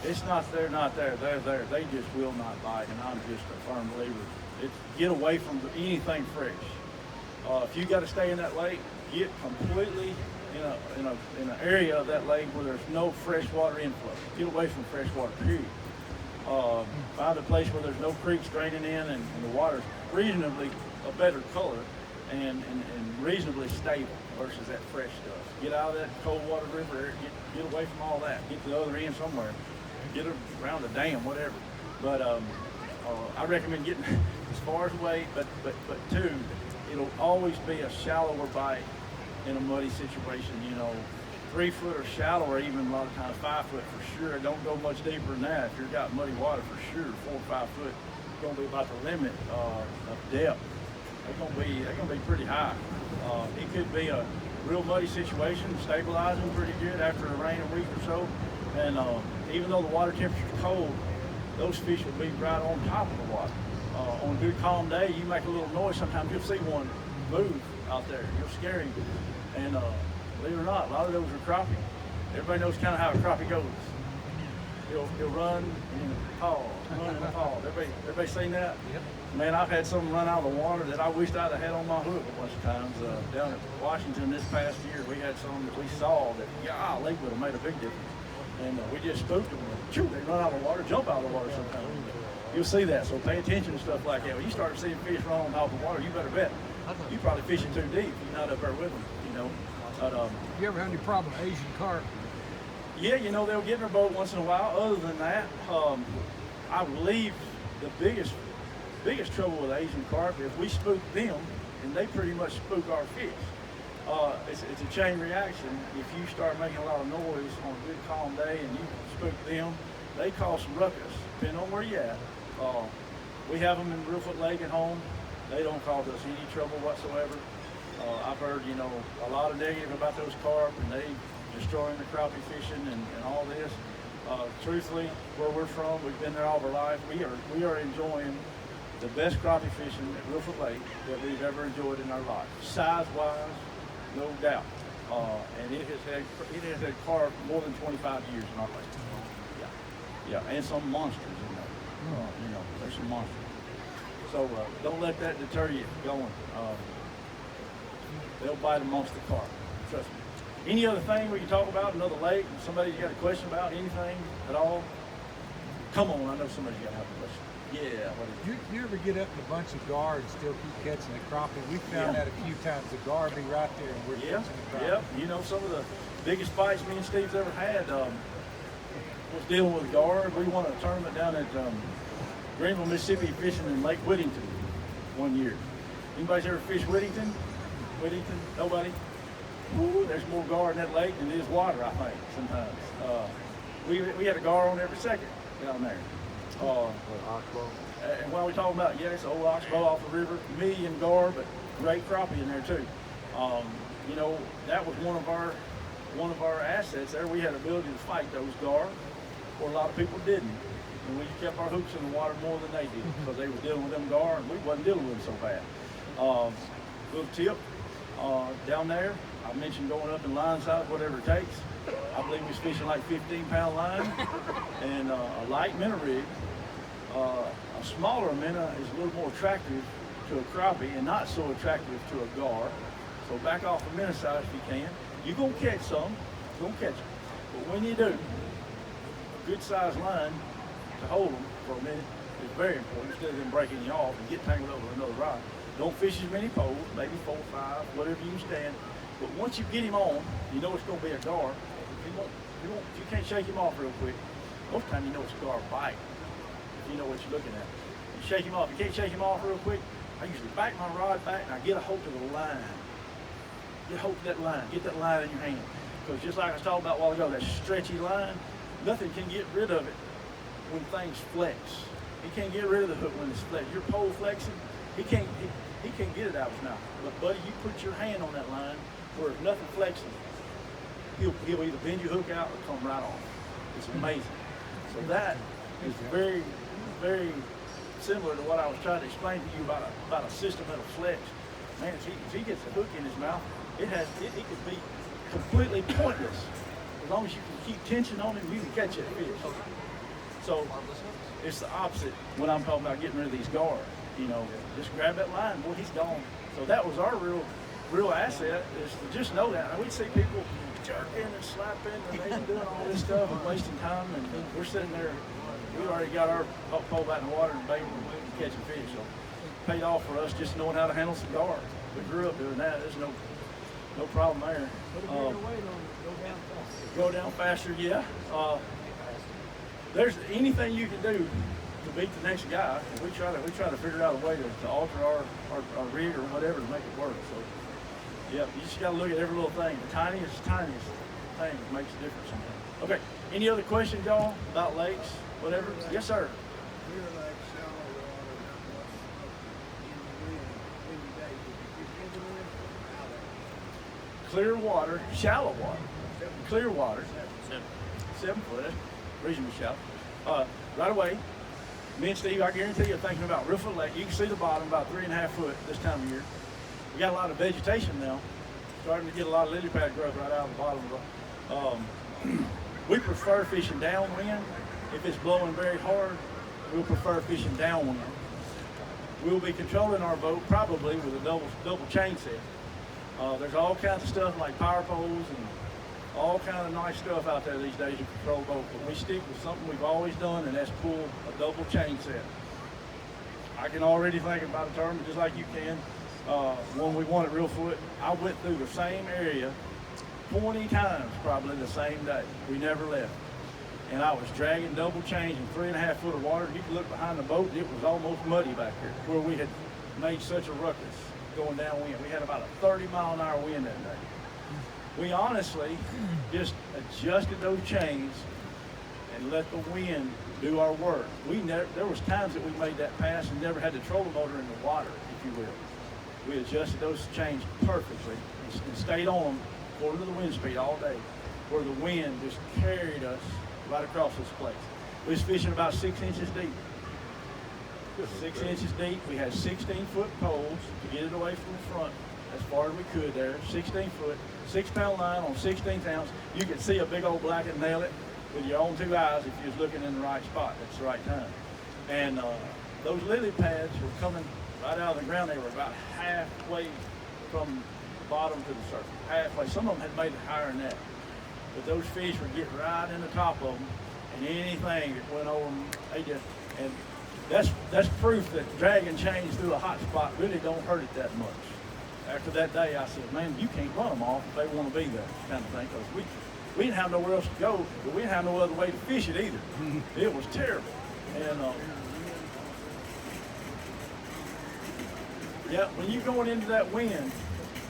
It's not they're not there. They're there. They just will not bite, and I'm just a firm believer. It's get away from anything fresh. If you got to stay in that lake, get completely in an area of that lake where there's no freshwater influx. Get away from freshwater, period. Find a place where there's no creeks draining in and the water's reasonably a better color and reasonably stable versus that fresh stuff. Get out of that cold water river, get away from all that. Get to the other end somewhere. Get around the dam, whatever. But I recommend getting as far as away, but two, it'll always be a shallower bite in a muddy situation, 3 foot or shallower, even a lot of times 5 foot for sure. Don't go much deeper than that. If you've got muddy water for sure, 4 or 5 foot, it's gonna be about the limit of depth. They're gonna be pretty high. It could be a real muddy situation, stabilizing pretty good after a rain a week or so. And even though the water temperature is cold, those fish will be right on top of the water. On a good calm day, you make a little noise, sometimes you'll see one move out there. You'll scare him. And believe it or not, a lot of those are crappie. Everybody knows kind of how a crappie goes. He'll run and haul, run and haul. Everybody seen that? Yep. Man, I've had some run out of the water that I wished I'd have had on my hook a bunch of times. Down at Washington this past year, we had some that we saw that, golly, would have made a big difference. And we just spooked them. They run out of the water, jump out of the water sometimes. You'll see that, so pay attention to stuff like that. When you start seeing fish run on top of the water, you better bet you're probably fishing too deep. You're not up there with them, But, You ever had any problem with Asian carp? yeah, they'll get in their boat once in a while. Other than that, I believe the biggest trouble with Asian carp is we spook them, and they pretty much spook our fish. It's a chain reaction. If you start making a lot of noise on a good calm day and you spook them, they cause some ruckus, depending on where you're at. We have them in Reelfoot Lake at home. They don't cause us any trouble whatsoever. I've heard, a lot of negative about those carp and they destroying the crappie fishing and all this. Truthfully, where we're from, we've been there all our life. We are enjoying the best crappie fishing at Reelfoot Lake that we've ever enjoyed in our life. Size-wise, no doubt. And it has had carp more than 25 years in our lake. Yeah, and some monsters in there. There's some monsters. So don't let that deter you going. They'll bite amongst the carp. Trust me. Any other thing we can talk about? Another lake? Somebody got a question about anything at all? Come on, I know somebody's got to have a question. Yeah. What is it? You ever get up in a bunch of gar and still keep catching the crappie? We found that a few times. The gar be right there and we're catching the crappie. Yeah. Some of the biggest fights me and Steve's ever had was dealing with gar. We won a tournament down at Greenville, Mississippi, fishing in Lake Whittington one year. Anybody's ever fished Whittington? Nobody? Ooh, there's more gar in that lake than there is water, I think, sometimes. We had a gar on every second down there. Oxbow. And while we're talking about, it's old oxbow off the river, million gar, but great crappie in there too. That was one of our assets there. We had ability to fight those gar, or a lot of people didn't. and we kept our hooks in the water more than they did because they were dealing with them gar and we wasn't dealing with them so bad. Little tip, down there, I mentioned going up in line size, whatever it takes. I believe we was fishing like 15-pound line and a light minnow rig. A smaller minnow is a little more attractive to a crappie and not so attractive to a gar. So back off a minnow size if you can. You're gonna catch some, you're gonna catch them. But when you do, a good sized line to hold them for a minute is very important instead of them breaking you off and get tangled up with another rod. Don't fish as many poles, maybe 4 or 5, whatever you can stand. But once you get him on, you know it's gonna be a gar. If you can't shake him off real quick, most of the time you know it's a gar bite. If you know what you're looking at. You shake him off. You can't shake him off real quick. I usually back my rod back and I get a hold of the line. Get a hold of that line. Get that line in your hand. Because just like I was talking about a while ago, that stretchy line, nothing can get rid of it when things flex. He can't get rid of the hook when it's flex. Your pole flexing, he can't get it out of his mouth. But buddy, you put your hand on that line where if nothing flexing, he'll either bend your hook out or come right off. It's amazing. So that is very, very similar to what I was trying to explain to you about a system that'll flex. Man, if he gets a hook in his mouth, it could be completely pointless. As long as you can keep tension on him, you can catch that fish. So it's the opposite when I'm talking about getting rid of these guards. You know, just grab that line, boy, he's gone. So that was our real asset, is to just know that. We'd see people jerking and slapping and they doing all this stuff and wasting time, and we're sitting there. We already got our pole out in the water and baiting and catching fish. So it paid off for us just knowing how to handle some guards. We grew up doing that. There's no problem there. Go down faster, yeah. There's anything you can do to beat the next guy. We try to figure out a way to alter our rig or whatever to make it work. So yeah, you just got to look at every little thing. The tiniest thing makes a difference sometimes. Okay, any other questions, y'all, about lakes, whatever? Yes, sir. Clear lake, shallow water, not much in the wind, windy days. If you get in the wind, out of it. Clear water, shallow water, clear water, 7 foot, that's reasonably shallow. Right away, me and Steve, I guarantee you, thinking about Riffle Lake, you can see the bottom about 3.5 foot this time of year. We got a lot of vegetation now, starting to get a lot of lily pad growth right out of the bottom of the. We prefer fishing downwind. If it's blowing very hard, we'll prefer fishing downwind. We'll be controlling our boat probably with a double chain set. There's all kinds of stuff like power poles and all kind of nice stuff out there these days to control boat, but we stick with something we've always done, and that's pull a double chain set. I can already think about a tournament just like you can. When we won at Real Foot, I went through the same area 20 times probably the same day. We never left. And I was dragging double chains in 3.5 foot of water. You could look behind the boat, it was almost muddy back there where we had made such a ruckus going downwind. We had about a 30-mile-an-hour wind that day. We honestly just adjusted those chains and let the wind do our work. There was times that we made that pass and never had the trolling motor in the water, if you will. We adjusted those chains perfectly and stayed on them according to the wind speed all day, where the wind just carried us right across this place. We was fishing about 6 inches deep. 6 inches deep. We had 16-foot poles to get it away from the front as far as we could there. 16 foot, 6-pound line on 16th ounce. You could see a big old black and nail it with your own 2 eyes if you was looking in the right spot. That's the right time. And those lily pads were coming right out of the ground. They were about halfway from the bottom to the surface. Halfway. Some of them had made it higher than that. But those fish would get right in the top of them, and anything that went over them, they just, and that's proof that dragging chains through a hot spot really don't hurt it that much. After that day, I said, man, you can't run them off if they want to be there, kind of thing, because we didn't have nowhere else to go, but we didn't have no other way to fish it either. It was terrible. And yeah, when you're going into that wind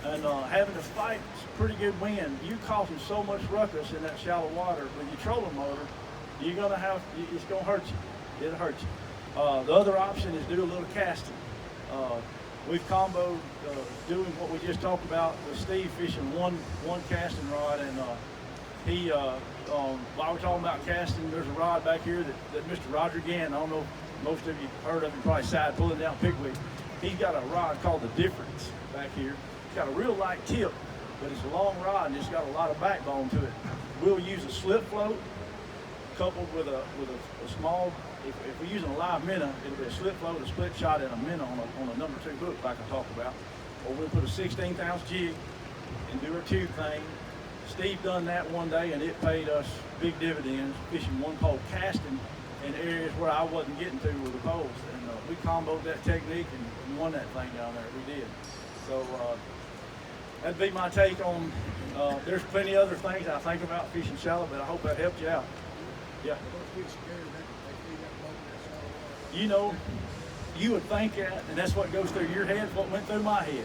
and having to fight pretty good wind, you causing so much ruckus in that shallow water with your trolling motor, it's gonna hurt you. It'll hurt you. The other option is do a little casting. We've comboed doing what we just talked about with Steve fishing one casting rod and While we're talking about casting, there's a rod back here that Mr. Roger Gann, I don't know if most of you heard of him, probably side pulling down Pickwick. He's got a rod called the Difference back here. It's got a real light tip, but it's a long rod and it's got a lot of backbone to it. We'll use a slip float coupled with a small, if we're using a live minnow, it'll be a slip float, a split shot, and a minnow on a number 2 hook like I talked about. Or we'll put a 16th ounce jig and do our tube thing. Steve done that one day and it paid us big dividends, fishing one pole, casting in areas where I wasn't getting to with the poles. And we comboed that technique and won that thing down there, we did. So that'd be my take on, there's plenty of other things I think about fishing shallow, but I hope that helped you out. Yeah. Don't get scared of that. They feed that boat in that shallow water. You know, you would think that, and that's what goes through your head, what went through my head.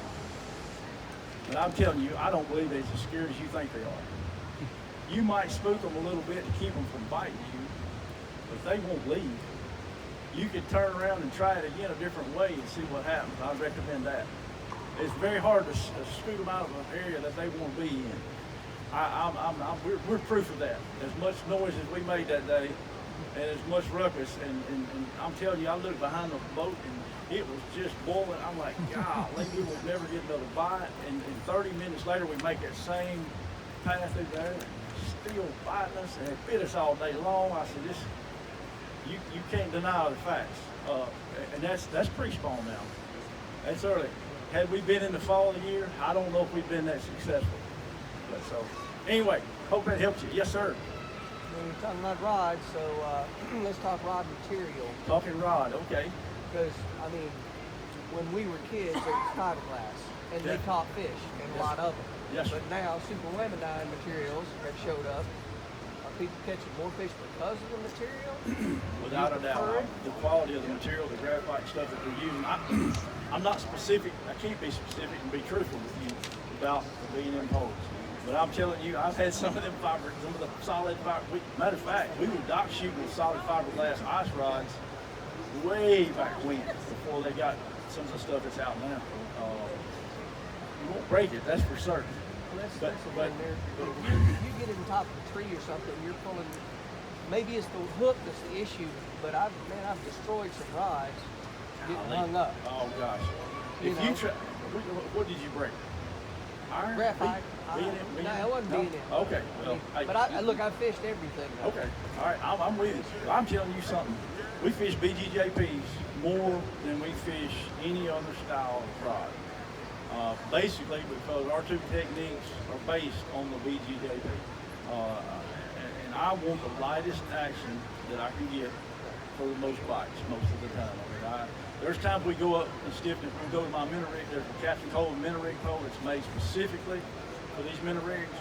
But I'm telling you, I don't believe they're as scared as you think they are. You might spook them a little bit to keep them from biting you, but they won't leave. You could turn around and try it again a different way and see what happens. I recommend that. It's very hard to scoot them out of an area that they want to be in. We're proof of that. As much noise as we made that day, and as much ruckus, and I'm telling you, I looked behind the boat and it was just boiling. I'm like, golly, we will never get another bite. And 30 minutes later, we make that same path through there, and still biting us, and it bit us all day long. I said, you can't deny the facts. And that's pre-spawn now. That's early. Had we been in the fall of the year, I don't know if we've been that successful. But so, anyway, hope that helps you. Yes, sir. We're talking about rods, so let's talk rod material. Talking rod, okay. Because, I mean, when we were kids, there was fiberglass, and they Yeah. caught fish, and a lot of them. Yes, sir. But now, super lamidine materials have showed up. Are people catching more fish because of the material? Without a doubt. prefer it? The quality of the material, the graphite stuff that they're using. I'm not specific. I can't be specific and be truthful with you about being in poles. But I'm telling you, I've had some of them some of the solid fiber. Matter of fact, we were dock shooting with solid fiberglass ice rods way back when, before they got some of the stuff that's out now. You won't break it, that's for certain. Well, But- that's the but- thing there. If you get in the top of a tree or something, you're pulling. Maybe it's the hook that's the issue, but I've destroyed some rods getting Golly. hung up. Oh gosh. You If know. you try, what did you break? Iron? Graphite. Being No, it wasn't being in. Okay, well, hey, But look, I fished everything. though. okay, all right, I'm with you. I'm telling you something. We fish BGJPs more than we fish any other style of rod. Basically because our two techniques are based on the BGJP. And I want the lightest action that I can get for the most bites most of the time. I mean, there's times we go up and stiffen it. We go to my minnow rig. There's a Captain Coleman minnow rig pole that's made specifically for these minnow rigs.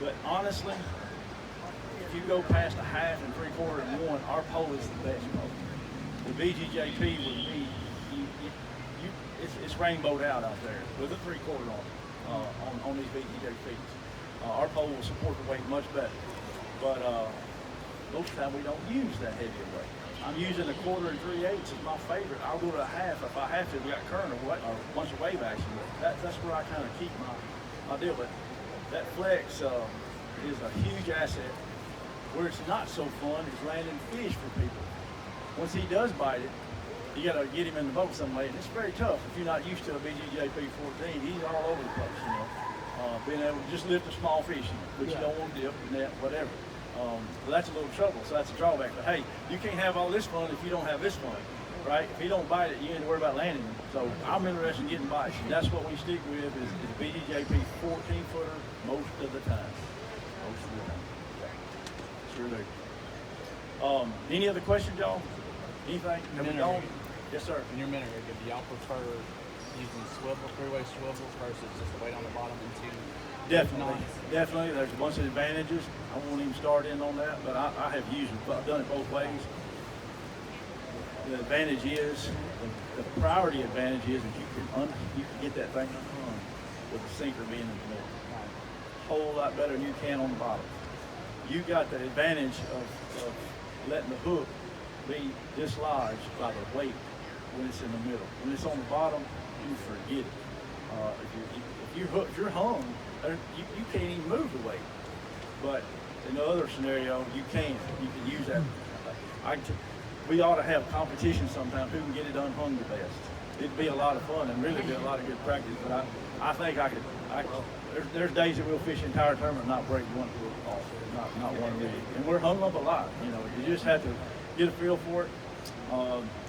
But honestly, if you go past a half and 3/4 and 1, our pole is the best pole. The BGJP would be, it's rainbowed out there with a 3/4 on these BGJPs. Our pole will support the weight much better. But most of the time we don't use that heavy weight. I'm using a 1/4 and 3/8 is my favorite. I'll go to a half if I have to. We got current or a bunch of wave action. But that's where I kind of keep my deal. But that flex is a huge asset. Where it's not so fun is landing fish for people. Once he does bite it, you got to get him in the boat some way, and it's very tough if you're not used to a BGJP 14. He's all over the place, you know. Being able to just lift a small fish, which you don't want to dip, net, whatever. Well, that's a little trouble, so that's a drawback. But hey, you can't have all this fun if you don't have this fun, right? If he don't bite it, you ain't to worry about landing him. So I'm interested in getting bites, and that's what we stick with is BGJP 14-footer most of the time. Most of the time. Sure do. Any other questions, y'all? Anything? Have we gone? Yes, sir. In your minute rig, do y'all prefer using swivel, three-way swivels versus just the weight on the bottom and two? Definitely, definitely. There's a bunch of advantages. I won't even start in on that, but I have used it. I've done it both ways. The advantage is, the priority advantage is that you can get that thing unhung with the sinker being in the middle. A whole lot better than you can on the bottom. You got the advantage of letting the hook be dislodged by the weight when it's in the middle. When it's on the bottom, you forget it. If you're hung, you can't even move the weight. But in the other scenario, you can use that. We ought to have competition sometime, who can get it unhung the best. It'd be a lot of fun and really be a lot of good practice, but I think there's days that we'll fish the entire tournament and not break one hook off, not one rig. And we're hung up a lot, you know, you just have to get a feel for it.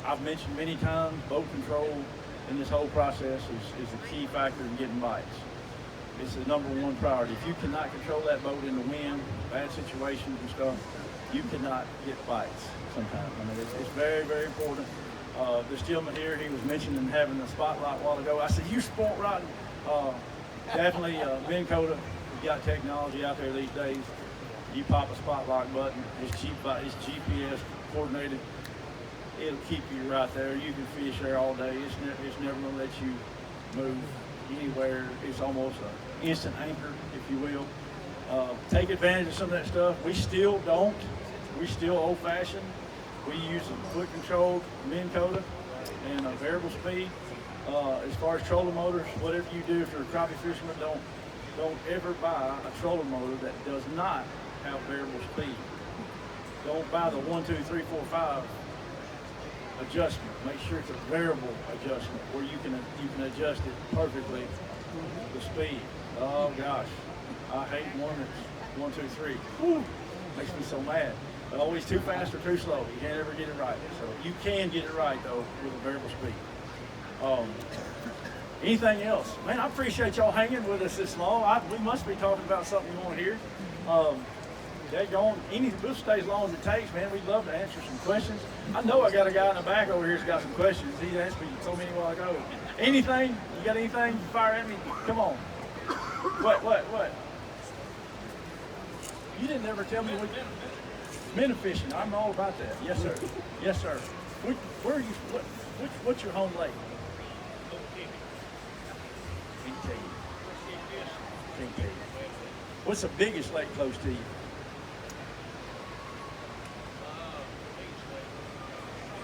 I've mentioned many times, boat control in this whole process is a key factor in getting bites. It's the #1 priority. If you cannot control that boat in the wind, bad situations and stuff, you cannot get bites sometimes. I mean, it's very, very important. This gentleman here, he was mentioning having a spotlight a while ago. I said, you sport rotten. Definitely, Minn Kota, we got technology out there these days. You pop a spotlight button, it's GPS coordinated. It'll keep you right there. You can fish there all day. It's never gonna let you move anywhere. It's almost an instant anchor, if you will. Take advantage of some of that stuff. We still don't. We still old-fashioned. We use a foot-controlled Minn Kota and a variable speed. As far as trolling motors, whatever you do, if you're a crappie fisherman, don't ever buy a trolling motor that does not have variable speed. Don't buy the 1, 2, 3, 4, 5 adjustment. Make sure it's a variable adjustment where you can adjust it perfectly, the speed. Oh gosh, I hate one that's 1, 2, 3. Whew, makes me so mad. But always too fast or too slow. You can't ever get it right. So you can get it right though with a variable speed. Anything else? Man, I appreciate y'all hanging with us this long. We must be talking about something you want to hear. We'll stay as long as it takes, man. We'd love to answer some questions. I know I got a guy in the back over here who's got some questions. He asked me so many while ago. Anything? You got anything? Fire at me. Come on. What? You didn't ever tell me what minnow fishing. I'm all about that. Yes, sir. Yes, sir. Where are you? What's your home lake? Can't tell you. Can't tell you. What's the biggest lake close to you?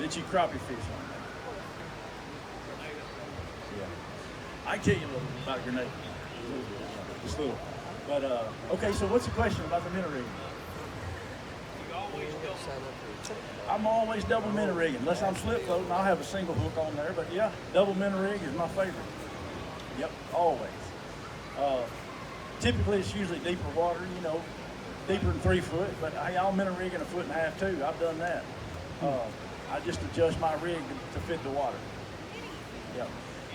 Did you crappie fish on that? Yeah. I can tell you a little bit about Grenada. Just a little. But okay, so what's the question about the minnow rigging? I'm always double minnow rigging. Unless I'm slip floating, I'll have a single hook on there. But yeah, double minnow rig is my favorite. Yep, always. Typically, it's usually deeper water, you know, deeper than 3 foot. But hey, I'll minnow rig in 1.5 feet too. I've done that. I just adjust my rig to fit the water. Yeah.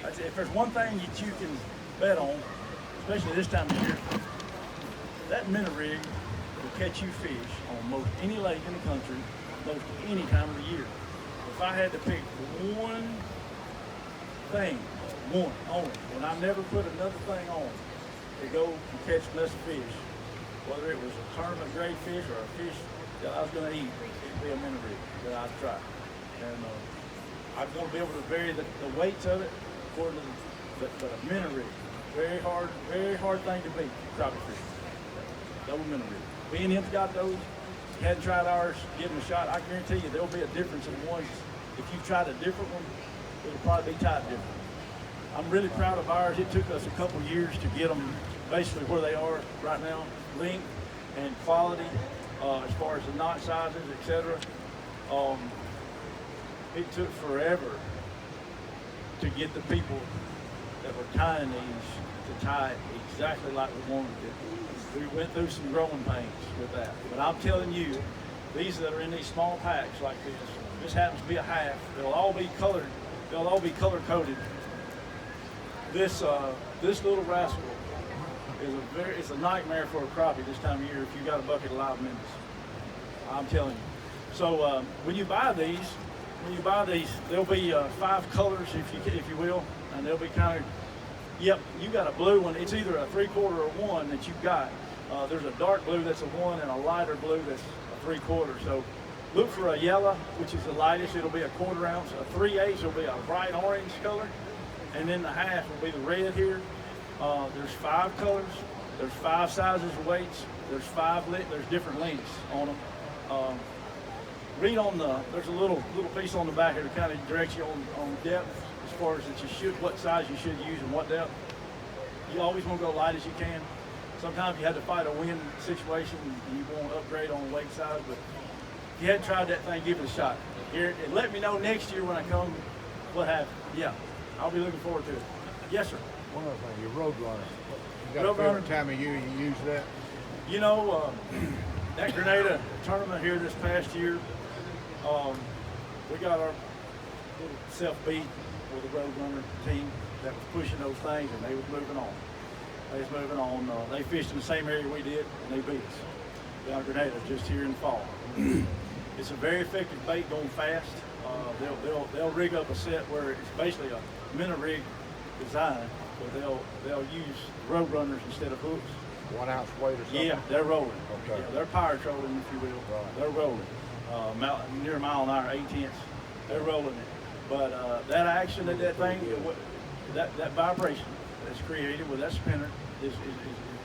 If there's one thing that you can bet on, especially this time of year, that minnow rig will catch you fish on most any lake in the country, most any time of the year. If I had to pick one thing, one only, and I never put another thing on to go and catch less fish, whether it was a tournament grade fish or a fish that I was going to eat, it'd be a minnow rig that I'd try. And I'd want to be able to vary the weights of it according to but a minnow rig, very hard thing to beat, crappie fishing. Double minnow rig. B&M's got those. If you hadn't tried ours, give them a shot. I guarantee you there'll be a difference in ones. If you tried a different one, it'll probably be tied different. I'm really proud of ours. It took us a couple years to get them basically where they are right now, length and quality, as far as the knot sizes, etc. It took forever to get the people that were tying these to tie it exactly like we wanted it. We went through some growing pains with that. But I'm telling you, these that are in these small packs like this happens to be a half. They'll all be colored. They'll all be color coded. This little rascal is it's a nightmare for a crappie this time of year if you got a bucket of live Memphis. I'm telling you. So when you buy these, there'll be 5 colors if you will, and they'll be kind of. Yep, you got a blue one. It's either a 3/4 or a 1 that you've got. There's a dark blue that's a 1 and a lighter blue that's a 3/4. So look for a yellow, which is the lightest. It'll be a 1/4 ounce. A 3/8 will be a bright orange color, and then the half will be the red here. There's 5 colors. There's 5 sizes of weights. There's different lengths on them. Read on there's a little piece on the back here to kind of direct you on depth as far as what size you should use and what depth. You always want to go light as you can. sometimes you have to fight a wind situation and you want to upgrade on the lake side, but if you hadn't tried that thing, give it a shot. Here, and let me know next year when I come what happened. Yeah, I'll be looking forward to it. Yes, sir. One other thing, your road runner. You got Road a favorite runner. time of year you use that? You know, that Grenada tournament here this past year, we got our little self-beat with the road runner team that was pushing those things, and they was moving on. They was moving on. They fished in the same area we did, and they beat us down at Grenada just here in the fall. It's a very effective bait going fast. They'll rig up a set where it's basically a minnow rig design, but they'll use road runners instead of hooks. 1 ounce weight or something? Yeah, they're rolling. Okay. Yeah, they're power trolling, if you will. Right. They're rolling. Near a mile an hour, 8/10. They're rolling it. But that action that thing, that vibration that's created with that spinner is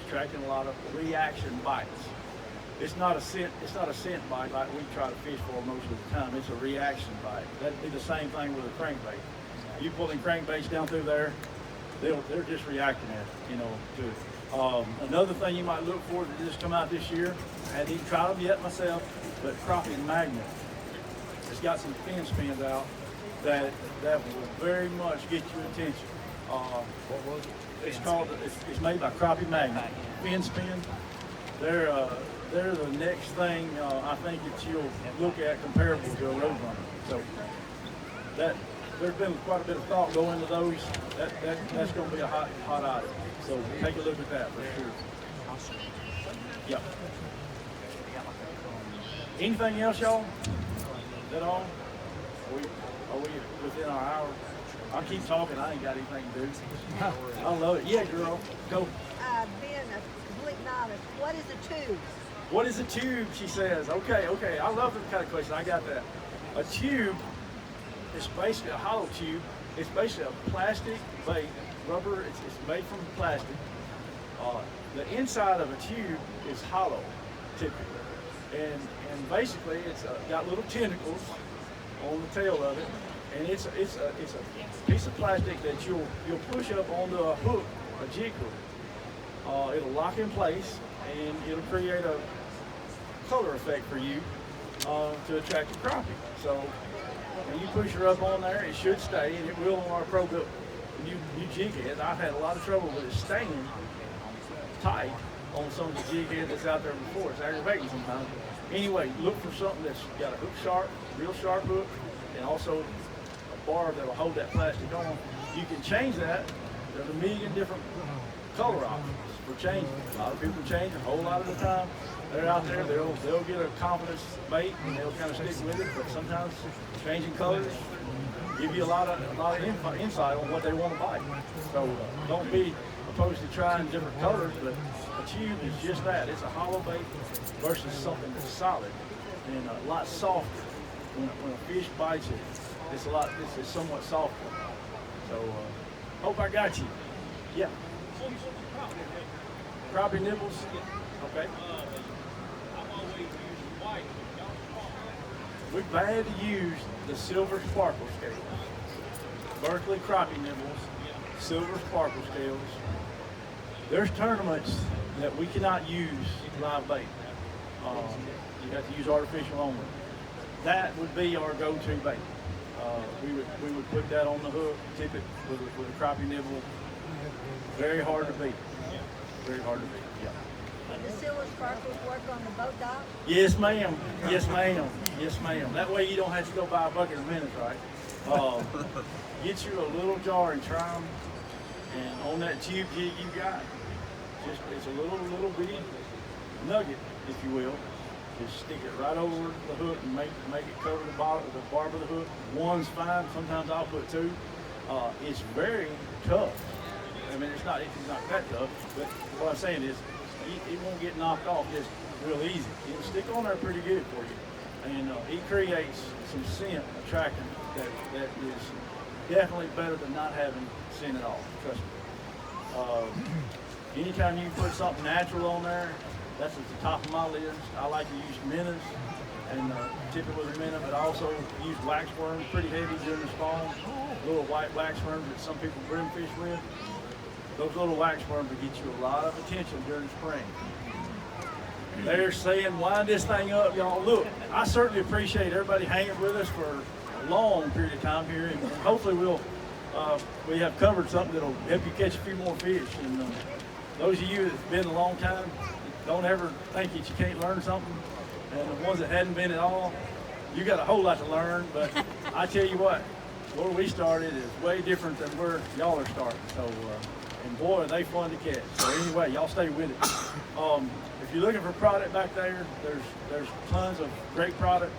attracting a lot of reaction bites. It's not a scent bite like we try to fish for most of the time. It's a reaction bite. That'd be the same thing with a crankbait. You pulling crankbaits down through there, they're just reacting to it. Another thing you might look for to just come out this year, I hadn't even tried them yet myself, but Crappie magnet. It's got some fin spins out that will very much get your attention. What was it? It's made by Crappie magnet. Fin spin. They're the next thing I think that you'll look at comparable to a road runner. So there's been quite a bit of thought going into those. That's going to be a hot item. So take a look at that for sure. Yeah. Anything else, y'all? Is that all? Are we within our hour? I keep talking. I ain't got anything to do. I love it. Yeah, girl. Go. Being a complete novice, what is a tube? What is a tube? She says. Okay. I love that kind of question. I got that. A tube is basically a hollow tube. It's basically a plastic bait, rubber. It's made from plastic. The inside of a tube is hollow, typically, and basically it's got little tentacles on the tail of it, and it's a piece of plastic that you'll push up onto a hook, a jig hook. It'll lock in place, and it'll create a color effect for you to attract the crappie. So when you push her up on there, it should stay, and it will on our pro built new jig heads. I've had a lot of trouble with it staying tight on some of the jig heads that's out there before. It's aggravating sometimes. Anyway, look for something that's got a hook sharp, real sharp hook, and also a barb that'll hold that plastic on. You can change that. There's a million different color options for changing. A lot of people change a whole lot of the time. They're out there, they'll get a confidence bait and they'll kind of stick with it, but sometimes changing colors give you a lot of insight on what they want to bite. So don't be opposed to trying different colors, but a tube is just that. It's a hollow bait versus something that's solid and a lot softer. When a fish bites it, it's somewhat softer. So hope I got you. Yeah. Crappie nibbles. Okay. We're bad to use the silver sparkle scales. Berkeley crappie nibbles, silver sparkle scales. There's tournaments that we cannot use live bait. You have to use artificial only. That would be our go-to bait. We would put that on the hook, tip it with a crappie nibble. Very hard to beat. Very hard to beat. Yeah. The silver sparkles work on the boat dock? Yes, ma'am. Yes, ma'am. Yes, ma'am. That way you don't have to go buy a bucket of minutes, right? Get you a little jar and try them. And on that tube jig you got, it's a little bitty nugget, if you will. Just stick it right over the hook and make it cover the barb of the hook. One's fine. Sometimes I'll put two. It's very tough. I mean, it's not that tough, but what I'm saying is, it won't get knocked off just real easy. It'll stick on there pretty good for you. And it creates some scent attracting that is definitely better than not having scent at all, trust me. Anytime you put something natural on there, that's at the top of my list. I like to use minnows and tip it with a minnow, but I also use waxworms pretty heavy during the spawn. Little white waxworms that some people brim fish with. those little wax worms will get you a lot of attention during the spring. They're saying, wind this thing up, y'all. Look, I certainly appreciate everybody hanging with us for a long period of time here, and hopefully we have covered something that'll help you catch a few more fish. And those of you that's been a long time, don't ever think that you can't learn something. And the ones that hadn't been at all, you got a whole lot to learn. But I tell you what, where we started is way different than where y'all are starting. So, and boy, are they fun to catch. So anyway, y'all stay with it. If you're looking for product back there, there's tons of great product.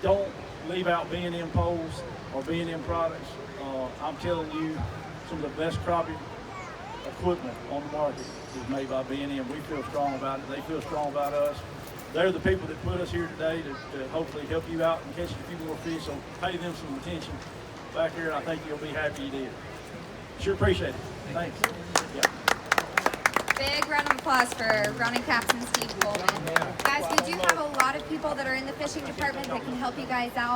Don't leave out B&M poles or B&M products. I'm telling you, some of the best crappie equipment on the market is made by B&M. We feel strong about it. They feel strong about us. They're the people that put us here today to hopefully help you out and catch a few more fish. So pay them some attention back here, and I think you'll be happy you did. Sure appreciate it. Thanks. Yeah. Big round of applause for Ronnie Capps and Steve Coleman. Guys, we do have a lot of people that are in the fishing department that can help you guys out.